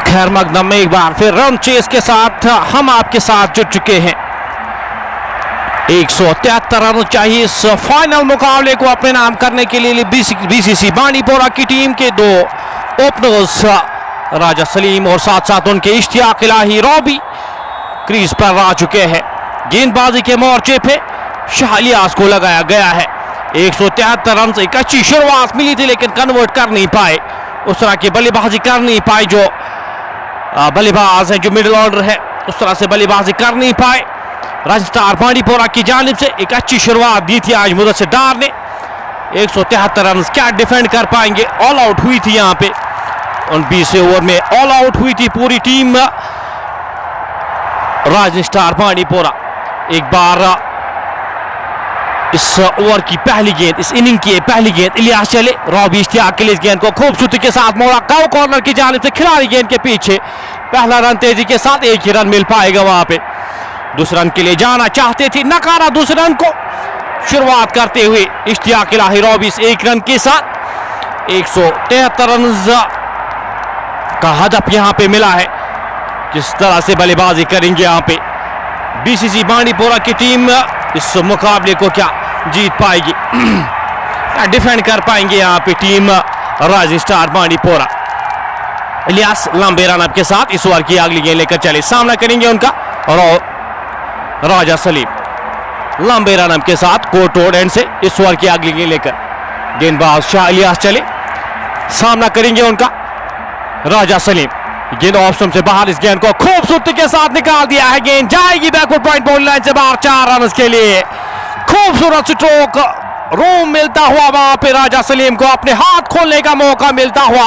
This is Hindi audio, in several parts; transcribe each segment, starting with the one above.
खैर मकदम में एक बार फिर रन चेस के साथ हम आपके साथ जुट चुके हैं। 173 रन चाहिए इस फाइनल मुकाबले को अपने नाम करने के लिए बीसीसी बांडीपोरा की टीम के दो ओपनर्स राजा सलीम और साथ साथ उनके इश्तियाक इलाही रॉबी क्रीज पर आ चुके हैं। गेंदबाजी के मोर्चे पे शाह इलियास को लगाया गया है। 173 रन से एक अच्छी शुरुआत मिली थी लेकिन कन्वर्ट कर नहीं पाए, उस तरह की बल्लेबाजी कर नहीं पाए जो बल्लेबाज है, जो मिडिल ऑर्डर है, उस तरह से बल्लेबाजी कर नहीं पाए। राजस्थान स्टार बांडीपोरा की जानिब से एक अच्छी शुरुआत दी थी आज मुदस्सिर डार ने। 173 रन क्या डिफेंड कर पाएंगे, ऑल आउट हुई थी यहाँ पे 29 ओवर में, ऑल आउट हुई थी पूरी टीम राजस्थान स्टार बांडीपोरा। एक बार इस ओवर की पहली गेंद, इस इनिंग की पहली गेंद इलियास चले, रॉबी इश्तियाक के लिए इस गेंद को खूबसूरती के साथ मोड़ा, काउ कॉर्नर की जानिब से खिलाड़ी गेंद के पीछे, पहला रन तेजी के साथ, एक ही रन मिल पाएगा वहां पे। दूसरे रन के लिए जाना चाहते थे, नकारा दूसरे रन को। शुरुआत करते हुए इश्तियाक इलाही रॉबी एक रन के साथ 173 रन का हदफ यहां पे मिला है। किस तरह से बल्लेबाजी करेंगे यहाँ पे बीसीसी बांडीपोरा की टीम, इस मुकाबले को क्या जीत पाएगी, क्या डिफेंड कर पाएंगे यहाँ पे टीम राजस्थान स्टार बांडीपोरा। इलियास लंबे रन के साथ इस ओवर की अगली गेंद लेकर चले, सामना करेंगे उनका और राजा सलीम लंबे रन के साथ कोर्ट रोड एंड से इस ओवर की अगली गेंद लेकर गेंदबाज शाह इलियास चले, सामना करेंगे उनका राजा सलीम। गेंद ऑप्शन से बाहर, इस गेंद को खूबसूरती के साथ निकाल दिया है, गेंद जाएगी बैकवर्ड पॉइंट बाउंड्री लाइन से बाहर, 4 रन के लिए। खूबसूरत स्ट्रोक, रूम मिलता हुआ वहां पे राजा सलीम को अपने हाथ खोलने का मौका मिलता हुआ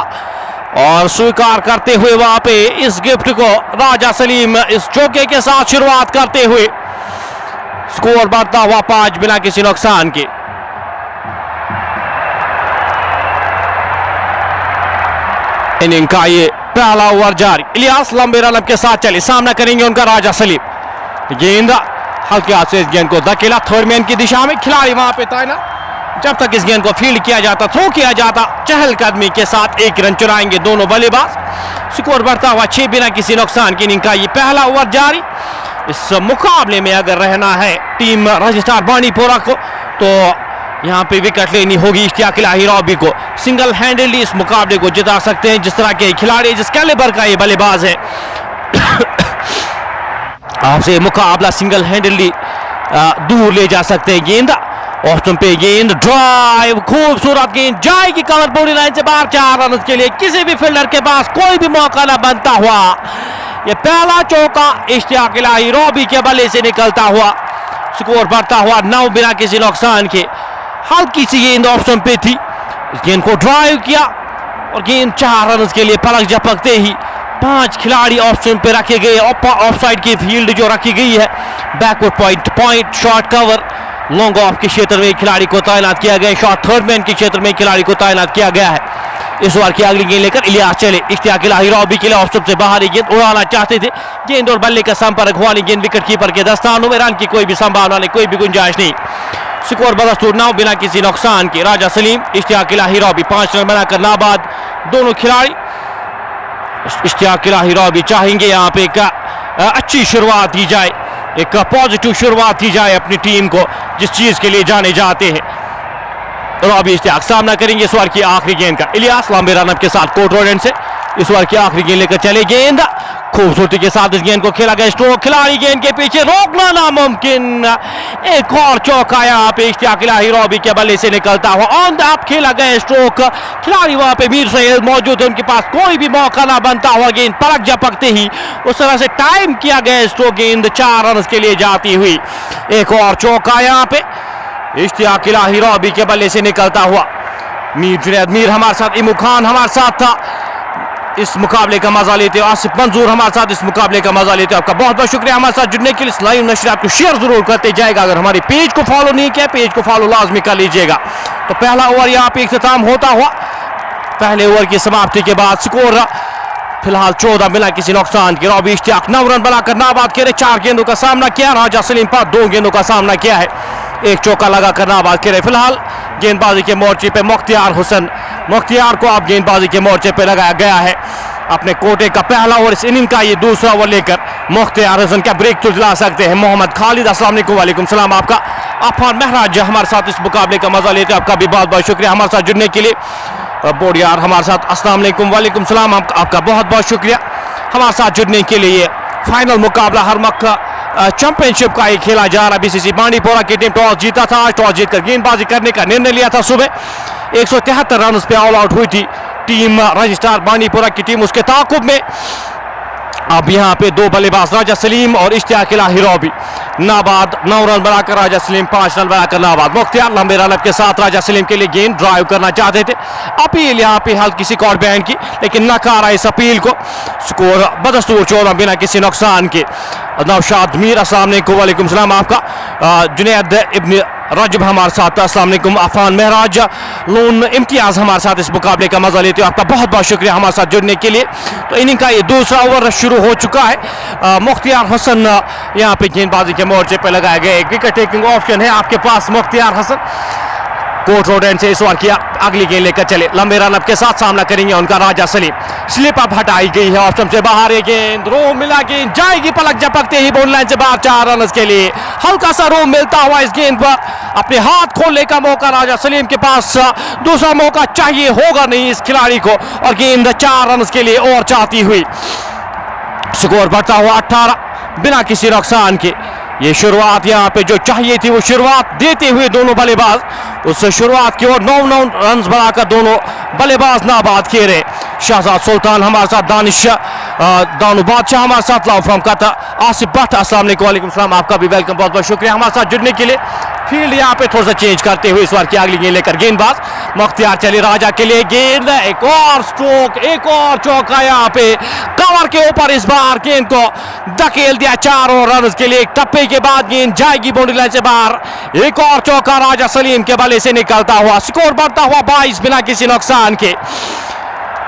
और स्वीकार करते हुए वहां पे इस गिफ्ट को राजा सलीम इस चौके के साथ शुरुआत करते हुए स्कोर बढ़ता हुआ 5 बिना किसी नुकसान के। इनिंग का ये पहला ओवर जारी, इलियास लंबे रन के साथ चले, सामना करेंगे उनका राजा सलीम। गेंद हल्के हाथ से इस गेंद को धकेला थर्ड मैन की दिशा में, खिलाड़ी वहां पे तैनात, जब तक इस गेंद को फील्ड किया जाता, थ्रो किया जाता, चहलकदमी के साथ 1 रन चुराएंगे दोनों बल्लेबाज। स्कोर बढ़ता हुआ 6 बिना किसी नुकसान की। इनिंग का ये पहला ओवर जारी। इस मुकाबले में अगर रहना है टीम राजस्थान स्टार बांडीपोरा को तो यहाँ पे विकेट लेनी होगी इश्तियाक इलाही रॉबी को। सिंगल हैंडेडली इस मुकाबले को जिता सकते हैं, जिस तरह के खिलाड़ी, जिस कैलिबर का ये बल्लेबाज है। आपसे मुकाबला सिंगल हैंडेडली दूर ले जा सकते हैं। गेंद ऑप्शन पे, गेंद ड्राइव, खूबसूरत गेंद जाएगी कवर बाउंड्री लाइन से बाहर, 4 रन के लिए। किसी भी फील्डर के पास कोई भी मौका ना बनता हुआ ये पहला चौका इश्तियाक इलाही रॉबी के बल्ले से निकलता हुआ, स्कोर बढ़ता हुआ 9 बिना किसी नुकसान के। हल्की सी गेंद ऑप्शन पे थी, इस गेंद को ड्राइव किया और गेंद 4 रन के लिए। पलक झपकते ही 5 खिलाड़ी ऑप्शन पे रखे गए, ऑफ साइड की फील्ड जो रखी गई है, backward point short cover, long off के क्षेत्र में खिलाड़ी को तैनात किया गया, शॉर्ट थर्ड मैन के क्षेत्र में खिलाड़ी को तैनात किया गया है। इस ओवर की अगली गेंद लेकर इलियास चले, इश्तियाक इलाही रॉबी के लिए ऑप्शन से बाहर ही गेंद उड़ाना चाहते थे, गेंद और बल्ले का संपर्क हुआ नहीं, गेंद विकेट कीपर के दस्तानों में, रन की कोई भी संभावना नहीं, कोई भी गुंजाइश नहीं। स्कोर बदस्तूर 9 बिना किसी नुकसान के। राजा सलीम, इश्तियाक इलाही रॉबी 5 रन बनाकर नाबाद दोनों खिलाड़ी। इश्तियाक इलाही रॉबी चाहेंगे यहाँ पे एक अच्छी शुरुआत की जाए, एक पॉजिटिव शुरुआत की जाए अपनी टीम को, जिस चीज के लिए जाने जाते हैं। रॉबी इश्तियाक सामना करेंगे इस ओवर की आखिरी गेंद का। इलियास लंबे रन के साथ कोर्ट रोड एंड से इस ओवर की आखिरी गेंद लेकर चले, गेंद खूबसूरती के साथ इस गेंद को खेला गया, स्ट्रोक, खिलाड़ी गेंद के पीछे, रोकना नामुमकिन। एक और चौका यहाँ पे इश्तियाक इलाही रॉबी के बल्ले से निकलता हुआ, ऑन द अप खेला गया स्ट्रोक, खिलाड़ी वहां पे मीर सहेल मौजूद है, उनके पास कोई भी मौका ना बनता हुआ, गेंद पलक झपकते ही उस तरह से टाइम किया गया स्ट्रोक, गेंद 4 रन के लिए जाती हुई। एक और चौका यहाँ पे इश्तियाक इलाही रॉबी के बल्ले से निकलता हुआ। मीर जुनैद मीर हमारे साथ, इमू खान हमारे साथ था, इस मुकाबले का मजा लेते हो, आसिफ मंजूर हमारे साथ इस मुकाबले का मजा लेते हो। आपका बहुत बहुत शुक्रिया हमारे साथ जुड़ने के लिए। इस लाइव नशर आपको शेयर जरूर करते जाएगा, अगर हमारे पेज को फॉलो नहीं किया, पेज को फॉलो लाजमी कर लीजिएगा। तो पहला ओवर यहाँ पे इख्तिताम होता हुआ, पहले ओवर की समाप्ति के बाद स्कोर फिलहाल 14 बिना किसी नुकसान के। रॉबी इश्तियाक 9 रन बनाकर नाबाद खेले, 4 गेंदों का सामना किया। राजा सलीम पर 2 गेंदों का सामना किया है, 1 चौका लगाकर नाबाद खेले। फिलहाल गेंदबाजी के मोर्चे पे मुख्तियार हुसैन, मुख्तियार को अब गेंदबाजी के मोर्चे पे लगाया गया है। अपने कोटे का पहला ओवर, इस इनिंग का ये दूसरा ओवर लेकर मुख्तियार हसन क्या ब्रेक तो दिला सकते हैं। मोहम्मद खालिद, अस्सलाम वालेकुम। वालेकुम सलाम। आपका अफान महराज हमारे साथ इस मुकाबले का मजा लेते हैं, आपका भी बहुत बहुत शुक्रिया हमारे साथ जुड़ने के लिए। बोडियार हमारे साथ, अस्सलाम वालेकुम। वालेकुम सलाम, आपका बहुत बहुत शुक्रिया हमारे साथ जुड़ने के लिए। फाइनल मुकाबला हर मक्का चैंपियनशिप का ही खेला जा रहा। बीसीसी बांडीपोरा की टीम टॉस जीता था, टॉस जीतकर गेंदबाजी करने का निर्णय लिया था। सुबह 173 रन पे ऑल आउट हुई थी टीम रजिस्ट्रार बांडीपोरा की टीम। उसके ताकुब में अब यहाँ पे दो बल्लेबाज राजा सलीम और इश्तियाक इलाही रॉबी नाबाद 9 रन बनाकर राजा सलीम 5 रन बनाकर नाबाद। मुख्तियार लंबे रन के साथ राजा सलीम के लिए गेंद ड्राइव करना चाहते थे। अपील यहाँ पे हल्की सी कॉर्ड बैन की, लेकिन नकारा इस अपील को। स्कोर बदस्तूर 14 बिना किसी नुकसान के। नौशाद मीर, अस्सलाम वालेकुम। वालेकुम सलाम। आपका जुनैद इब्न रजब हमारे साथ, अस्सलाम वालेकुम। अफान महराज, लोन इम्तियाज हमारे साथ इस मुकाबले का मजा लेते हो, आपका बहुत बहुत शुक्रिया हमारे साथ जुड़ने के लिए। तो इनिंग का ये दूसरा ओवर शुरू हो चुका है। मुख्तियार हसन यहाँ पे गेंदबाजी के मोर्चे पे लगाए गए। एक विकेट टेकिंग ऑप्शन है आपके पास Mukhtiar Hasan. Court road and से इस ओवर किया, अगली गेंद लेकर चले। लंबे रन के साथ सामना करेंगे उनका राजा सलीम। स्लिप अप हटाई गई है ऑप्शन से बाहर, ये गेंद रोम मिला गेंद जाएगी, पलक झपकते ही बॉल लाइन से बाहर 4 रन के लिए। हल्का सा रोम मिलता हुआ इस गेंद पर अपने हाथ खोलने का मौका राजा सलीम के पास। दूसरा मौका चाहिए होगा नहीं इस खिलाड़ी को, और गेंद 4 रन के लिए और चाहती हुई। स्कोर बढ़ता हुआ 18 बिना किसी नुकसान के। ये शुरुआत यहाँ पे जो चाहिए थी वो शुरुआत देते हुए दोनों बल्लेबाज उस शुरुआत की ओर 9 रन बनाकर दोनों बल्लेबाज नाबाद किए रहे। शहजाद सुल्तान हमारे साथ, दानू बादशाह हमारे साथ, लाउ फ्रॉम कतर आसिफ भट्ट, अस्सलाम वालेकुम। वालेकुम सलाम, आपका भी वेलकम, बहुत बहुत शुक्रिया हमारे साथ जुड़ने के लिए। फील्ड यहाँ पे थोड़ा सा चेंज करते हुए इस बार की अगली गेंद लेकर गेंदबाज मुख्तियार चले राजा के लिए। गेंद एक और स्ट्रोक, एक और चौका यहाँ पे कवर के ऊपर इस बार गेंद को धकेल दिया 4 रन के लिए। एक टप्पे के बाद गेंद जाएगी बाउंड्री लाइन से बाहर। एक और चौका राजा सलीम के बल्ले से निकलता हुआ। स्कोर बढ़ता हुआ 22 बिना किसी नुकसान के।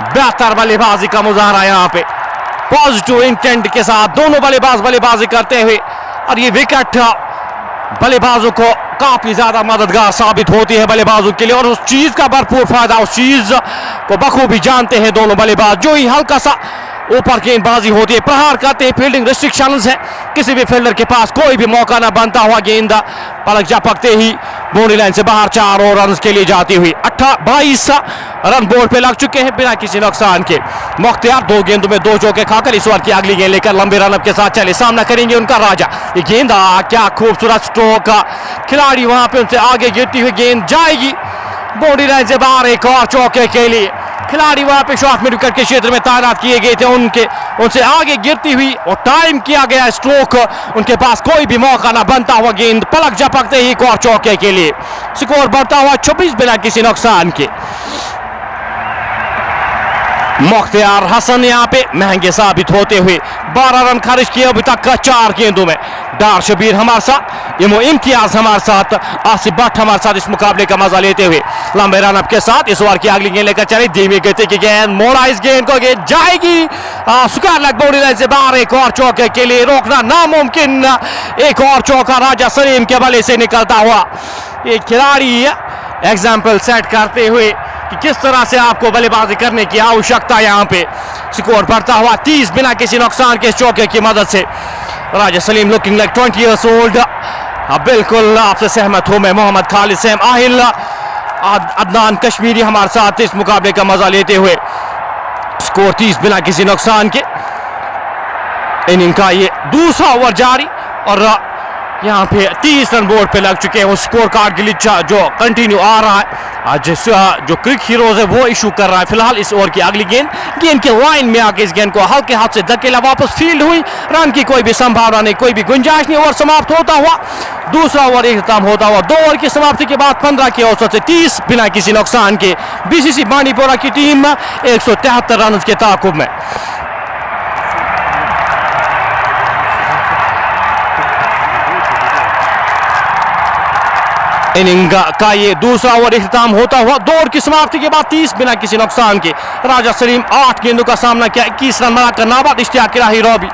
बेहतर बल्लेबाजी का मुजाहरा यहाँ पे, पॉजिटिव इंटेंट के साथ दोनों बल्लेबाज बल्लेबाजी करते हुए, और ये विकेट बल्लेबाजों को काफी ज्यादा मददगार साबित होती है बल्लेबाजों के लिए, और उस चीज का भरपूर फायदा उस चीज को बखूबी जानते हैं दोनों बल्लेबाज। जो ही हल्का सा ऊपर गेंदबाजी होती है, प्रहार करते हैं, फील्डिंग रिस्ट्रिक्शंस है, किसी भी फील्डर के पास कोई भी मौका ना बनता हुआ। गेंद पलक झपकते ही बाउंड्री लाइन से बाहर 4 रन के लिए जाती हुई। 22 रन बोर्ड पे लग चुके हैं बिना किसी नुकसान के। मुख्तियार 2 गेंदों में 2 चौके खाकर इस ओवर की अगली गेंद लेकर लंबे रन के साथ चले। सामना करेंगे उनका राजा। ये गेंद क्या खूबसूरत स्ट्रोक, खिलाड़ी वहां पे उनसे आगे गिरती हुई गेंद जाएगी बाउंड्री लाइन से बाहर। एक और चौके के लिए खिलाड़ी वहां पे शॉर्ट मिड विकेट के क्षेत्र में तैनात किए गए थे, उनसे आगे गिरती हुई और टाइम किया गया स्ट्रोक, उनके पास कोई भी मौका ना बनता हुआ। गेंद पलक झपकते ही एक और चौके के लिए। स्कोर बढ़ता हुआ 26 बिना किसी नुकसान के। मुख्तियार हसन यहाँ पे महंगे साबित होते हुए 12 रन खर्च किए अभी तक का 4 गेंदों में। डार शबीर हमारे साथ, इमो इम्तियाज हमारे साथ, आसिफ भट्ट हमारे साथ इस मुकाबले का मजा लेते हुए लंबे रन के साथ इस ओवर की अगली गेंद लेकर चले। धीमी गति की गेंद, मोड़ा इस गेंद को, गेंद जाएगी स्क्वायर लेग बाउंड्री लाइन से बाहर। एक और चौके के लिए रोकना नामुमकिन। एक और चौका राजा सलीम के बल्ले से निकलता हुआ। एक खिलाड़ी एग्जाम्पल सेट करते हुए कि किस तरह से आपको बल्लेबाजी करने की आवश्यकता। यहाँ पे स्कोर बढ़ता हुआ 30 बिना किसी नुकसान के चौके की मदद से। Raja Salim looking like 20 years old. बिल्कुल आपसे सहमत हूं मैं। मोहम्मद खालिद, सैम आहिल, अदनान कश्मीरी हमारे साथ इस मुकाबले का मजा लेते हुए। स्कोर 30 बिना किसी नुकसान के। इनिंग का ये दूसरा ओवर जारी, और यहाँ पे 30 रन बोर्ड पे लग चुके हैं। स्कोर कार्ड ग्लिच जो कंटिन्यू आ रहा है, आज जो क्रिक हीरोज है वो इशू कर रहा है। फिलहाल इस ओवर की अगली गेंद के लाइन में आके इस गेंद को हल्के हाथ से धकेला, वापस फील्ड हुई। रन की कोई भी संभावना नहीं, कोई भी गुंजाइश नहीं। ओवर समाप्त होता हुआ दूसरा ओवर इख्तिताम होता हुआ 2 ओवर की समाप्ति के बाद 15 के औसत से 30 बिना किसी नुकसान के बीसीसी बांडीपोरा की टीम 173 रन के ताकुब में। इनिंग का ये दूसरा ओवर इख्तिताम होता हुआ 2 ओवर की समाप्ति के बाद 30 बिना किसी नुकसान के। राजा सलीम 8 गेंदों का सामना किया, 21 रन बनाकर नाबाद। इश्तियाक इलाही रॉबी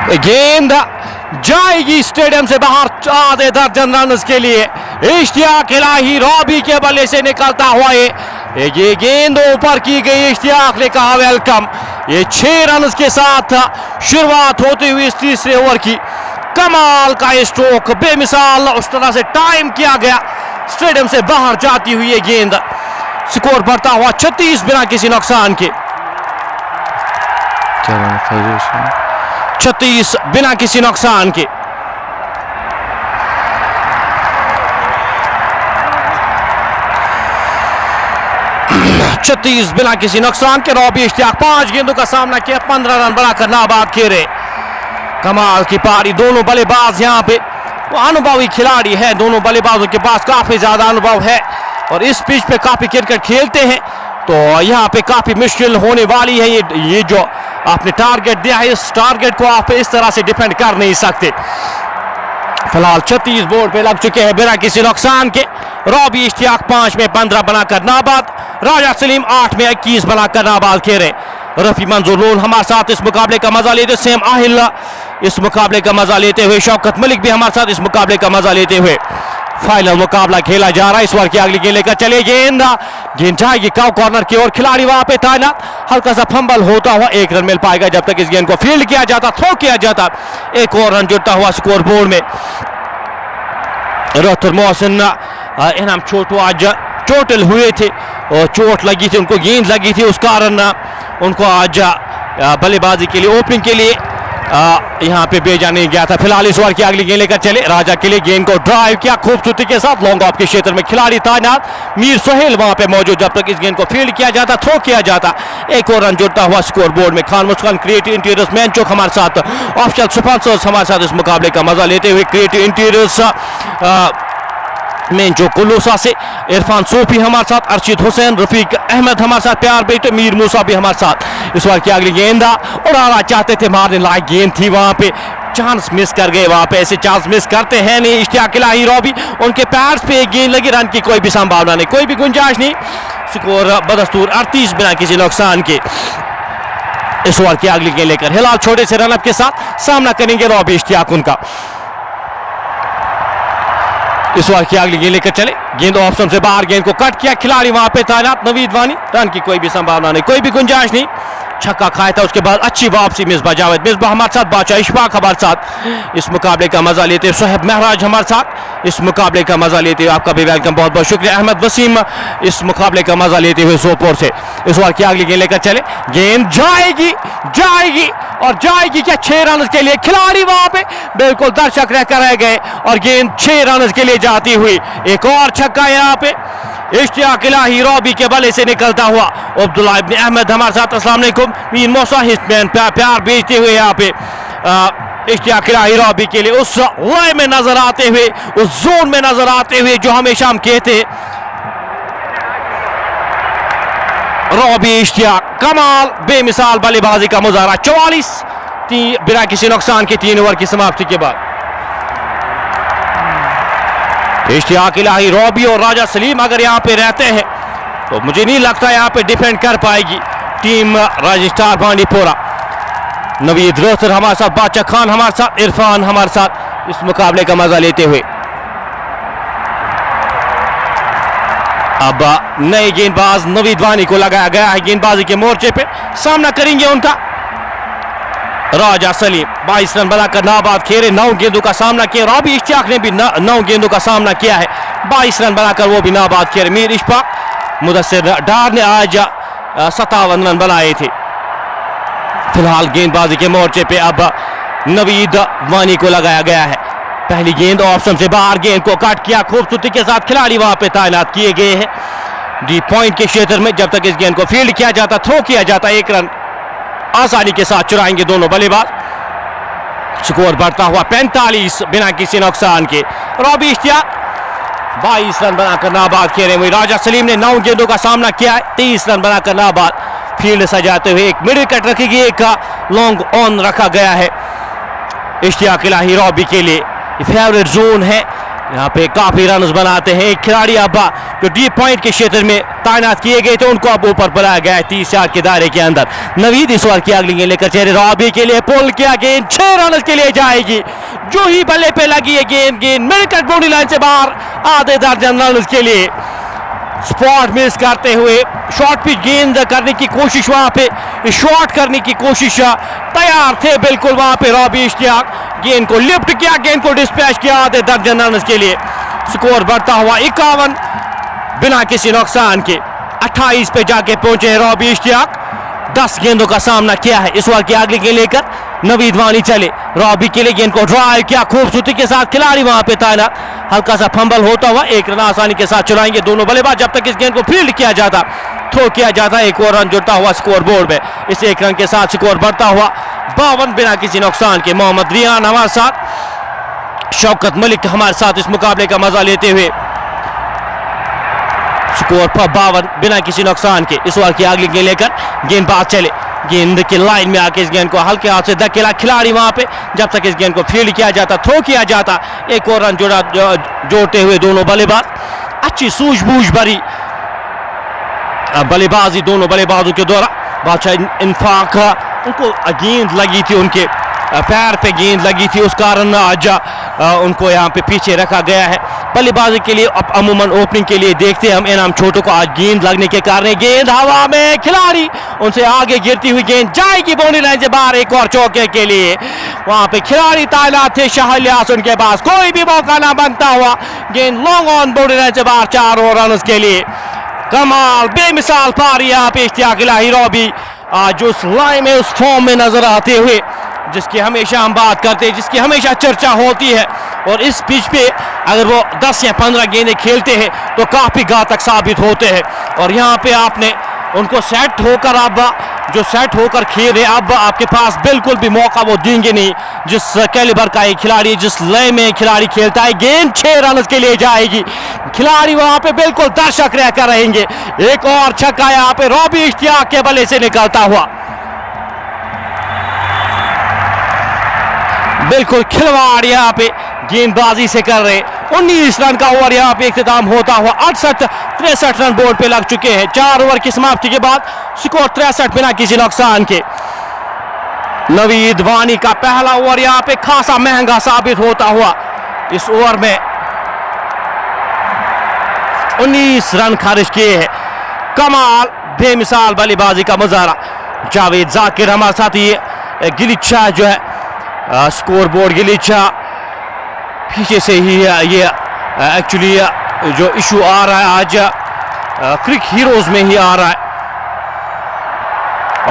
गेंद जाएगी स्टेडियम से बाहर आधे दर्जन रन के लिए। इश्तियाक इलाही रॉबी के बल्ले से निकलता हुआ ये गेंद ऊपर की गई। इश्तियाक ने कहा वेलकम। ये 6 रन के साथ शुरुआत होती हुई इस तीसरे ओवर की। कमाल का स्ट्रोक, बेमिसाल उस तरह से टाइम किया गया। स्टेडियम से बाहर जाती हुई ये गेंद। स्कोर बढ़ता हुआ 36 बिना किसी नुकसान के। 36 बिना किसी नुकसान के। बिना किसी नुकसान के रॉबी इश्तियाक 5 गेंदों का सामना किया, 15 रन बनाकर नाबाद खेले। कमाल की पारी। दोनों बल्लेबाज यहाँ पे वो अनुभवी खिलाड़ी है। दोनों बल्लेबाजों के पास काफी ज्यादा अनुभव है और इस पिच पे काफी क्रिकेट खेलते हैं, तो यहाँ पे काफी मुश्किल होने वाली है। ये जो आपने टारगेट दिया है, इस टारगेट को आप इस तरह से डिफेंड कर नहीं सकते। फिलहाल 36 बोर्ड पे लग चुके हैं बिना किसी नुकसान के। रॉबी इश्तियाक 5 में 15 बनाकर नाबाद, राजा सलीम 8 में 21 बनाकर नाबाद खेले। रफी मंजूर लोन हमारे साथ इस मुकाबले का मजा लेते, सेम आहिल इस मुकाबले का मजा लेते हुए, शौकत मलिक भी हमारे साथ इस मुकाबले का मजा लेते हुए। फाइनल मुकाबला खेला जा रहा है। इस बार की अगली गेंद लेकर चले। गेंद जाएगी काउ कॉर्नर की ओर। खिलाड़ी वहां पे तैनात। हल्का सा फंबल होता हुआ 1 रन मिल पाएगा जब तक इस गेंद को फील्ड किया जाता, थ्रो किया जाता। 1 और रन जुड़ता हुआ स्कोर बोर्ड में। रोहतर मोहसिन इनाम छोटू आज चोटिल हुए थे और चोट लगी थी, उनको गेंद लगी थी, उस कारण उनको आज बल्लेबाजी के लिए, ओपनिंग के लिए यहाँ पे भेजा नहीं गया था। फिलहाल इस ओवर की अगली गेंद लेकर चले। राजा के लिए गेंद को ड्राइव किया खूबसूरती के साथ। लॉन्ग ऑफ के क्षेत्र में खिलाड़ी तैनात, मीर सोहेल वहां पे मौजूद जब तक इस गेंद को फील्ड किया जाता, थ्रो किया जाता। 1 और रन जुड़ता हुआ स्कोर बोर्ड में। खान मुस्कान क्रिएटिव इंटीरियर्स मैन चौक हमारे साथ, ऑफिशियल स्पॉन्सर्स हमारे साथ इस मुकाबले का मजा लेते हुए। क्रिएटिव इंटीरियर्स मेन जो कुल्लूसा से इरफान सूफी हमारे साथ, अर्शिद हुसैन, रफीक अहमद हमारे साथ, प्यार बेटे मीर मूसा भी हमारे साथ। इस बार की अगली गेंद उड़ाना चाहते थे, मारने लायक गेंद थी, वहां पे चांस मिस कर गए। वहां पे ऐसे चांस मिस करते हैं नहीं इश्तियाक इलाही रॉबी। उनके पैर पे एक गेंद लगी, रन की कोई भी संभावना नहीं, कोई भी गुंजाइश नहीं। स्कोर बदस्तूर 38 बिना किसी नुकसान के। इस ओवर की अगली गेंद लेकर हिलाल छोटे से रनअप के साथ सामना करेंगे रॉबी इश्तियाक उनका। इस ओवर की अगली गेंद लेकर चले। गेंद ऑप्शन से बाहर, गेंद को कट किया। खिलाड़ी वहां पे तैनात नवीद वानी, रन की कोई भी संभावना नहीं, कोई भी गुंजाइश नहीं। छक्का खाया था, उसके बाद अच्छी वापसी मिसबा जावेद, मिसबा हमारे साथ, बादशाह इशफाक हमारे साथ इस मुकाबले का मजा लेते। सोहेब महराज हमारे साथ इस मुकाबले का मजा लेते हुए। आपका भी वेलकम, बहुत बहुत शुक्रिया। अहमद वसीम इस मुकाबले का मजा लेते हुए सोपोर से। इस ओवर की अगली गेंद लेकर चले। गेंद जाएगी जाएगी और जाएगी क्या 6 रन के लिए। खिलाड़ी वहां पे बिल्कुल दर्शक रहकर रह गए और गेंद 6 रन के लिए जाती हुई। एक और छक्का यहाँ पे इश्तियाक इलाही रॉबी के बल्ले से निकलता हुआ। अब्दुल्ला इब्न अहमद हमारे साथ, अस्सलाम वालेकुम। मीर मौसा हिस्मैन प्यार भेजते हुए यहाँ पे इश्तियाक इलाही रॉबी के लिए उस लय में नजर आते हुए, उस जोन में नजर आते हुए जो हमेशा हम कहते। रॉबी इश्तियाक कमाल बेमिसाल बल्लेबाजी का मुजाहरा। 44 बिना किसी नुकसान के 3 ओवर की समाप्ति के बाद। इश्तियाक इलाही रॉबी और राजा सलीम अगर यहाँ पे रहते हैं तो मुझे नहीं लगता यहाँ पे डिफेंड कर पाएगी टीम राजस्थान बांडीपोरा। नवीद रोहतर हमारे साथ, बादशाह खान हमारे साथ, इरफान हमारे साथ इस मुकाबले का मजा लेते हुए। अब नए गेंदबाज नवीद वानी को लगाया गया है गेंदबाजी के मोर्चे पे। सामना करेंगे उनका राजा सलीम। 22 रन बनाकर नाबाद खेले। 9 गेंदों का सामना किया। रॉबी इश्तियाक ने भी 9 गेंदों का सामना किया है, 22 रन बनाकर वो भी नाबाद खेले। मीर इशफाक मुदस्सिर डार ने आज 57 रन बनाए थे। फिलहाल गेंदबाजी के मोर्चे पे अब नवीद वानी को लगाया गया है। पहली गेंद ऑप्शन से बाहर, गेंद को काट किया खूबसूरती के साथ। खिलाड़ी वहां पे तैनात किए गए हैं डीप पॉइंट के क्षेत्र में। जब तक इस गेंद को फील्ड किया जाता, थ्रो किया जाता, 1 रन आसानी के साथ चुराएंगे दोनों बल्लेबाज। स्कोर बढ़ता हुआ 45 बिना किसी नुकसान के। रॉबी इश्तियाक 22 रन बनाकर नाबाद खेले हुए। राजा सलीम ने 9 गेंदों का सामना किया है, 23 रन बनाकर नाबाद। फील्ड सजाते हुए एक मिडिल कट रखी गई, एक लॉन्ग ऑन रखा गया है इश्तियाक इलाही रॉबी के लिए। फेवरेट जोन है यहाँ पे काफी रन बनाते हैं एक खिलाड़ी अब जो डीप पॉइंट के क्षेत्र में तैनात किए गए थे उनको अब ऊपर बुलाया गया है 30 यार्ड के दायरे के अंदर। नवीद इस ओवर की अगली गेंद लेकर चेहरे रॉबी के लिए पुल किया, गेंद 6 रन के लिए जाएगी। जो ही बल्ले पे लगी है गेंद मिलकर बाउंड्री लाइन से बाहर, आधे दर्जन रन के लिए। स्पॉट मिस करते हुए शॉर्ट पिच गेंद करने की कोशिश, वहां पे शॉट करने की कोशिश तैयार थे बिल्कुल वहां पे रॉबी इश्तियाक। गेंद को लिफ्ट किया, गेंद को डिस्पैच किया आधे दर्जन रन के लिए। स्कोर बढ़ता हुआ 51 बिना किसी नुकसान के 28 पे जाके पहुंचे हैं रॉबी इश्तियाक। 10 गेंदों का सामना किया है। इस ओवर की अगली गेंद लेकर नवीद वानी चले, रॉबी के लिए गेंद को ड्राइव किया खूबसूरती के साथ, खिलाड़ी वहां पे तैनात। हल्का सा फंबल होता हुआ एक रन आसानी के साथ चलाएंगे दोनों बल्लेबाज जब तक इस गेंद को फील्ड किया जाता, थ्रो किया जाता। एक और रन जुड़ता हुआ स्कोर बोर्ड में। इस एक रन के साथ स्कोर बढ़ता हुआ 52 बिना किसी नुकसान के। मोहम्मद रियान हमारे साथ, शौकत मलिक हमारे साथ इस मुकाबले का मजा लेते हुए। स्कोर पर 52 बिना किसी नुकसान के। इस ओवर की अगली गेंद लेकर गेंदबाज चले, गेंद की लाइन में आके इस गेंद को हल्के हाथ से धकेला खिलाड़ी वहां पे जब तक इस गेंद को फील्ड किया जाता, थ्रो किया जाता। एक और रन जोड़ते हुए दोनों बल्लेबाज, अच्छी सूझबूझ भरी बल्लेबाजी दोनों बल्लेबाजों के द्वारा। बादशाह इंफाक उनको गेंद लगी थी, उनके पैर पे गेंद लगी थी, उस कारण आज उनको यहाँ पे पीछे रखा गया है। बल्लेबाजी के लिए अब अमूमन ओपनिंग के लिए देखते हैं हम इनाम छोटों को। आज गेंद लगने के कारण गेंद हवा में, खिलाड़ी उनसे आगे गिरती हुई गेंद जाएगी बाउंड्री लाइन से बाहर एक और चौके के लिए। वहां पे खिलाड़ी तैनात थे, शाहलियास उनके पास कोई भी मौका ना बनता हुआ, गेंद लॉन्ग ऑन बाउंड्री लाइन से बाहर 4 और रन के लिए। कमाल बेमिसाल पारी यहाँ पे इश्तियाक इलाही रॉबी आज उस लाइन में, उस फॉर्म में नजर आते हुए जिसकी हमेशा हम बात करते हैं, जिसकी हमेशा चर्चा होती है। और इस पिच पे अगर वो 10 या 15 गेंदें खेलते हैं तो काफी घातक साबित होते हैं। और यहाँ पे आपने उनको सेट होकर, अब जो सेट होकर खेल रहे, अब आपके पास बिल्कुल भी मौका वो देंगे नहीं। जिस कैलिबर का एक खिलाड़ी, जिस लय में खिलाड़ी खेलता है, गेंद 6 रन के लिए जाएगी। खिलाड़ी वहां पे बिल्कुल दर्शक रहकर रहेंगे। एक और छक्का यहाँ पे रॉबी इश्तियाक के बल्ले से निकलता हुआ, बिल्कुल खिलवाड़ यहाँ पे गेंदबाजी से कर रहे। 19 रन का ओवर यहाँ पे इख्तिताम होता हुआ 68-63 रन बोर्ड पे लग चुके हैं। 4 ओवर की समाप्ति के बाद स्कोर 63 बिना किसी नुकसान के। नवीद वानी का पहला ओवर यहाँ पे खासा महंगा साबित होता हुआ। इस ओवर में 19 रन खारिज किए हैं। कमाल बेमिसाल बल्लेबाजी का मुजाहरा। जावेद जाकिर हमारे साथ, ये गिलिचा जो है स्कोर बोर्ड गिलिचा पीछे से ही ये एक्चुअली जो इशू आ रहा है आज क्रिक हीरोज में ही आ रहा है,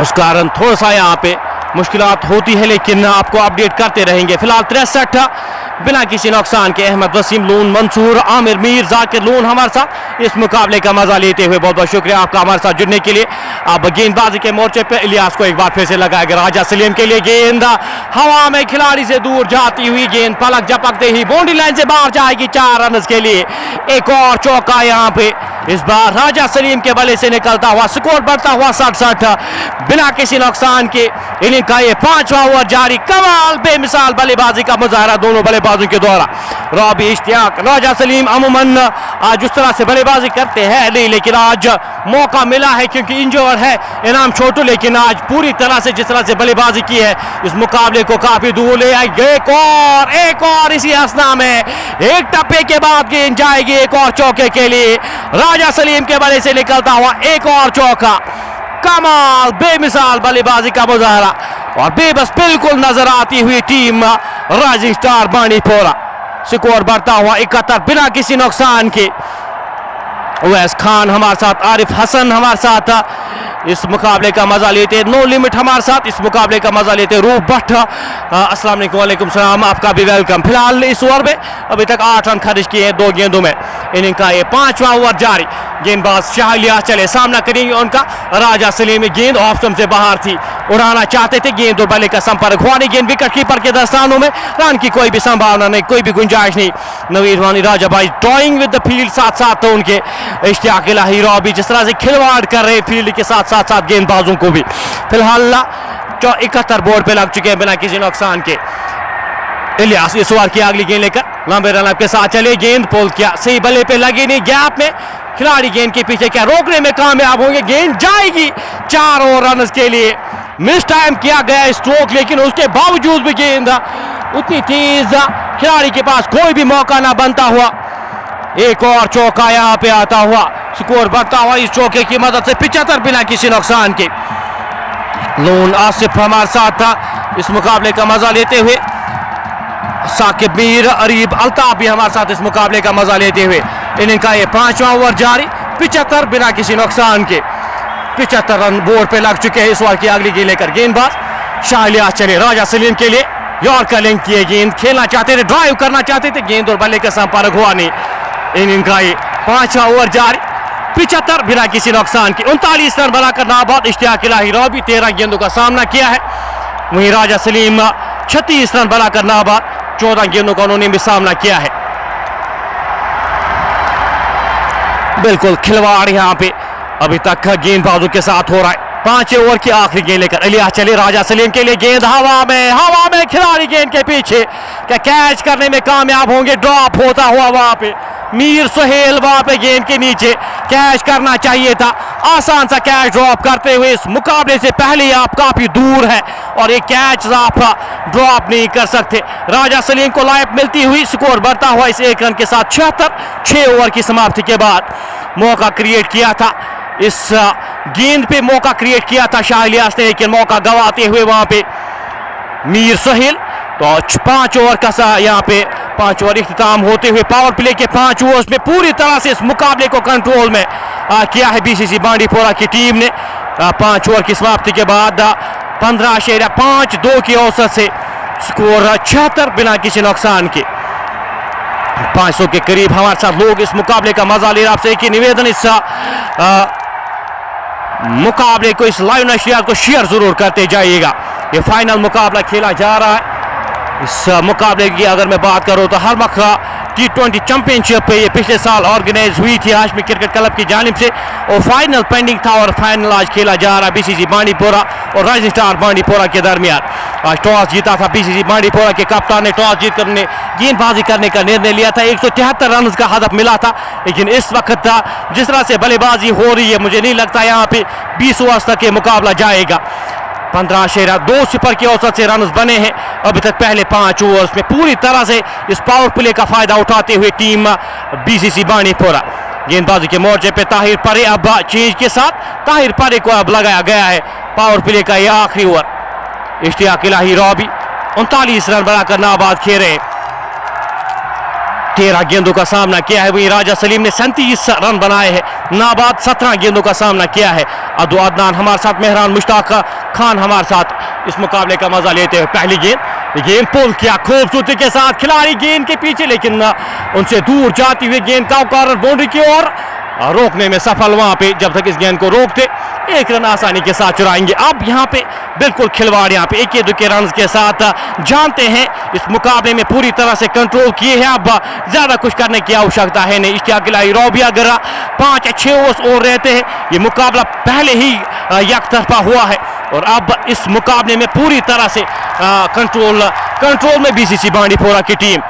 उस कारण थोड़ा सा यहाँ पे मुश्किलात होती है, लेकिन आपको अपडेट करते रहेंगे। फिलहाल 63 बिना किसी नुकसान के। अहमद वसीम लून, मंसूर, आमिर मीर, जाकिर लून हमारे साथ इस मुकाबले का मजा लेते हुए। बहुत बहुत शुक्रिया आपका हमारे साथ जुड़ने के लिए। अब गेंदबाजी के मोर्चे पे इलियास को एक बार फिर से लगाया गया। राजा सलीम के लिए गेंद हवा में, खिलाड़ी से दूर जाती हुई गेंद पलक झपकते ही बाउंड्री लाइन से बाहर जाएगी 4 रन के लिए। एक और चौका यहाँ पे इस बार राजा सलीम के बल्ले से निकलता हुआ। स्कोर बढ़ता हुआ 67 बिना किसी नुकसान के। इनिंग का ये 5वां ओवर जारी। कमाल बेमिसाल बल्लेबाजी का मुजाहरा दोनों बल्लेबाजों के द्वारा। रॉबी इश्तियाक, राजा सलीम अमूमन आज उस तरह से बल्लेबाजी करते हैं नहीं, लेकिन आज मौका मिला है क्योंकि इंजोर है इनाम छोटू, लेकिन आज पूरी तरह से जिस तरह से बल्लेबाजी की है इस मुकाबले को काफी दूर ले आई। एक और इसी असना में एक टप्पे के बाद गेंद जाएगी एक और चौके के लिए। राजा सलीम के बल्ले से निकलता हुआ एक और चौका। कमाल बेमिसाल बल्लेबाजी का मुजाहरा और बेबस बिल्कुल नजर आती हुई team rising star Bandipora. Score बढ़ता हुआ 71 बिना किसी नुकसान के। उवैस खान हमारे साथ, आरिफ हसन हमारे साथ इस मुकाबले का मजा लेते। नो लिमिट हमारे साथ इस मुकाबले का मजा लेते। रूफ भट्ट, अस्सलाम वालेकुम सलाम, आपका भी वेलकम। फिलहाल इस ओवर में अभी तक 8 रन खर्च किए हैं 2 गेंदों में। इनिंग का ये 5वां ओवर जारी। गेंदबाज शाहलिया चले, सामना करेंगे उनका राजा सलीम। गेंद ऑफ स्टंप से बाहर थी, उड़ाना चाहते थे, गेंद और बल्ले का संपर्क हुआ नहीं। गेंद विकेट कीपर के दस्तानों में, रन की कोई भी संभावना नहीं, कोई भी गुंजाइश नहीं। नवीद वानी राजा भाई ड्रॉइंग विद द फील्ड, साथ साथ तो उनके इश्तियाक इलाही रॉबी जिस तरह से खिलवाड़ कर रहे फील्ड के साथ साथ गेंदबाजों को भी। फिलहाल 71 बोर्ड पे लग चुके हैं बिना किसी नुकसान के। इलियास इस ओवर की अगली गेंद लेकर लंबे रन के साथ चले, गेंद पोल किया, सही बल्ले पे लगी नहीं, गैप में खिलाड़ी गेंद के पीछे, क्या रोकने में कामयाब होंगे, गेंद जाएगी 4 और रन के लिए। मिस टाइम किया गया स्ट्रोक, लेकिन उसके बावजूद भी गेंद उतनी तेज खिलाड़ी के पास कोई भी मौका ना बनता हुआ एक और चौका यहां पे आता हुआ, स्कोर बढ़ता हुआ इस चौके की मदद से 75 बिना किसी नुकसान के। लोन आसिफ हमारे साथ था इस मुकाबले का मजा लेते हुए, साकिब मीर, अरीब अल्ताफ भी हमारे साथ इस मुकाबले का मजा लेते हुए। इनिंग का ये 5वां ओवर जारी, 75 बिना किसी नुकसान के, 75 रन बोर्ड पे लग चुके हैं। इस ओवर की अगली गेंद लेकर गेंदबाज शाह इलियास चले, राजा सलीम के लिए यॉर्कर लिंक किए, गेंद खेलना चाहते थे, ड्राइव करना चाहते थे, गेंद और बल्ले का संपर्क हुआ नहीं। इनिंग का ये 5वां ओवर जारी, 75 बिना किसी नुकसान के, 39 रन बनाकर नाबाद इश्तियाक इलाही रॉबी 13 गेंदों का सामना किया है। वहीं राजा सलीम 36 रन बनाकर नाबाद, 14 गेंदों का उन्होंने भी सामना किया है। बिल्कुल खिलवाड़ यहां पे अभी तक गेंदबाजों के साथ हो रहा है। 5 ओवर की आखिरी गेंद लेकर इलियास चले, राजा सलीम के लिए गेंद हवा में खिलाड़ी गेंद के पीछे, क्या कैच करने में कामयाब होंगे, ड्रॉप होता हुआ वहां पे मीर सुहेल वहां पे गेंद के नीचे, कैच करना चाहिए था, आसान सा कैच ड्रॉप करते हुए। इस मुकाबले से पहले आप काफी दूर है और एक कैच आप ड्रॉप नहीं कर सकते। राजा सलीम को लाइफ मिलती हुई, स्कोर बढ़ता हुआ इस 1 रन के साथ 76। 6 ओवर की समाप्ति के बाद मौका क्रिएट किया था, इस गेंद पे मौका क्रिएट किया था शाह इलियास ने, लेकिन मौका गंवाते हुए वहां पे मीर सुहेल। तो 5 ओवर का यहाँ पे 5 ओवर इख्तिताम होते हुए पावर प्ले के 5 ओवर्स में पूरी तरह से इस मुकाबले को कंट्रोल में किया है बीसीसी बांडीपोरा की टीम ने। 5 ओवर की समाप्ति के बाद 15.52 की औसत से स्कोर 76 बिना किसी नुकसान के। 500 के करीब हमारे साथ लोग इस मुकाबले का मजा ले रहे। आपसे एक ही निवेदन, इस मुकाबले को, इस लाइव नशियात को शेयर जरूर करते जाइएगा। ये फाइनल मुकाबला खेला जा रहा है। इस मुकाबले की अगर मैं बात करूं तो हर मखा T20 चैंपियनशिप ये पिछले साल ऑर्गेनाइज हुई थी हाशमी क्रिकेट क्लब की जानिब से, और फाइनल पेंडिंग था और फाइनल आज खेला जा रहा है बीसीसी बांडीपोरा और राइजिंग स्टार बांडीपोरा के दरमियान। आज टॉस जीता था बीसीसी बांडीपोरा के कप्तान ने, टॉस जीतकर उन्हें गेंदबाजी करने का निर्णय लिया था। 173 रन का हदफ मिला था, लेकिन इस वक्त जिस तरह से बल्लेबाजी हो रही है मुझे नहीं लगता यहाँ पे 20 ओवर तक के मुकाबला जाएगा। 15.2 की औसत से रन बने हैं अभी तक पहले 5 ओवर्स में। पूरी तरह से इस पावर प्ले का फायदा उठाते हुए टीम बीसीसी बांडीपोरा। गेंदबाजी के मोर्चे पे ताहिर परे अब चेंज के साथ ताहिर परे को अब लगाया गया है पावर प्ले का यह आखिरी over. Ishtiyaq Ilahi Robbie 39 run बनाकर नाबाद खेले, 13 गेंदों का सामना किया है। वहीं राजा सलीम ने 37 रन बनाए हैं, नाबाद 17 गेंदों का सामना किया है। अब्दुल अदनान हमारे साथ, मेहरान मुश्ताक खान हमारे साथ इस मुकाबले का मजा लेते हुए। पहली गेंद पुल किया खूबसूरती के साथ, खिलाड़ी गेंद के पीछे, लेकिन उनसे दूर जाती हुई गेंद का कॉर्नर बाउंड्री की ओर रोकने में सफल। वहां पे जब तक इस गेंद को रोकते 1 रन आसानी के साथ चुराएंगे। अब यहाँ पे बिल्कुल खिलवाड़ यहाँ पे 1-2 रन के साथ जानते हैं इस मुकाबले में पूरी तरह से कंट्रोल किए हैं। अब ज्यादा कुछ करने की आवश्यकता है नहीं। इश्तियाक इलाही रॉबी अगर 5 या 6 ओवर्स और रहते हैं, ये मुकाबला पहले ही यकतरफा हुआ है और अब इस मुकाबले में पूरी तरह से कंट्रोल में बीसीसी बांडीपोरा की टीम।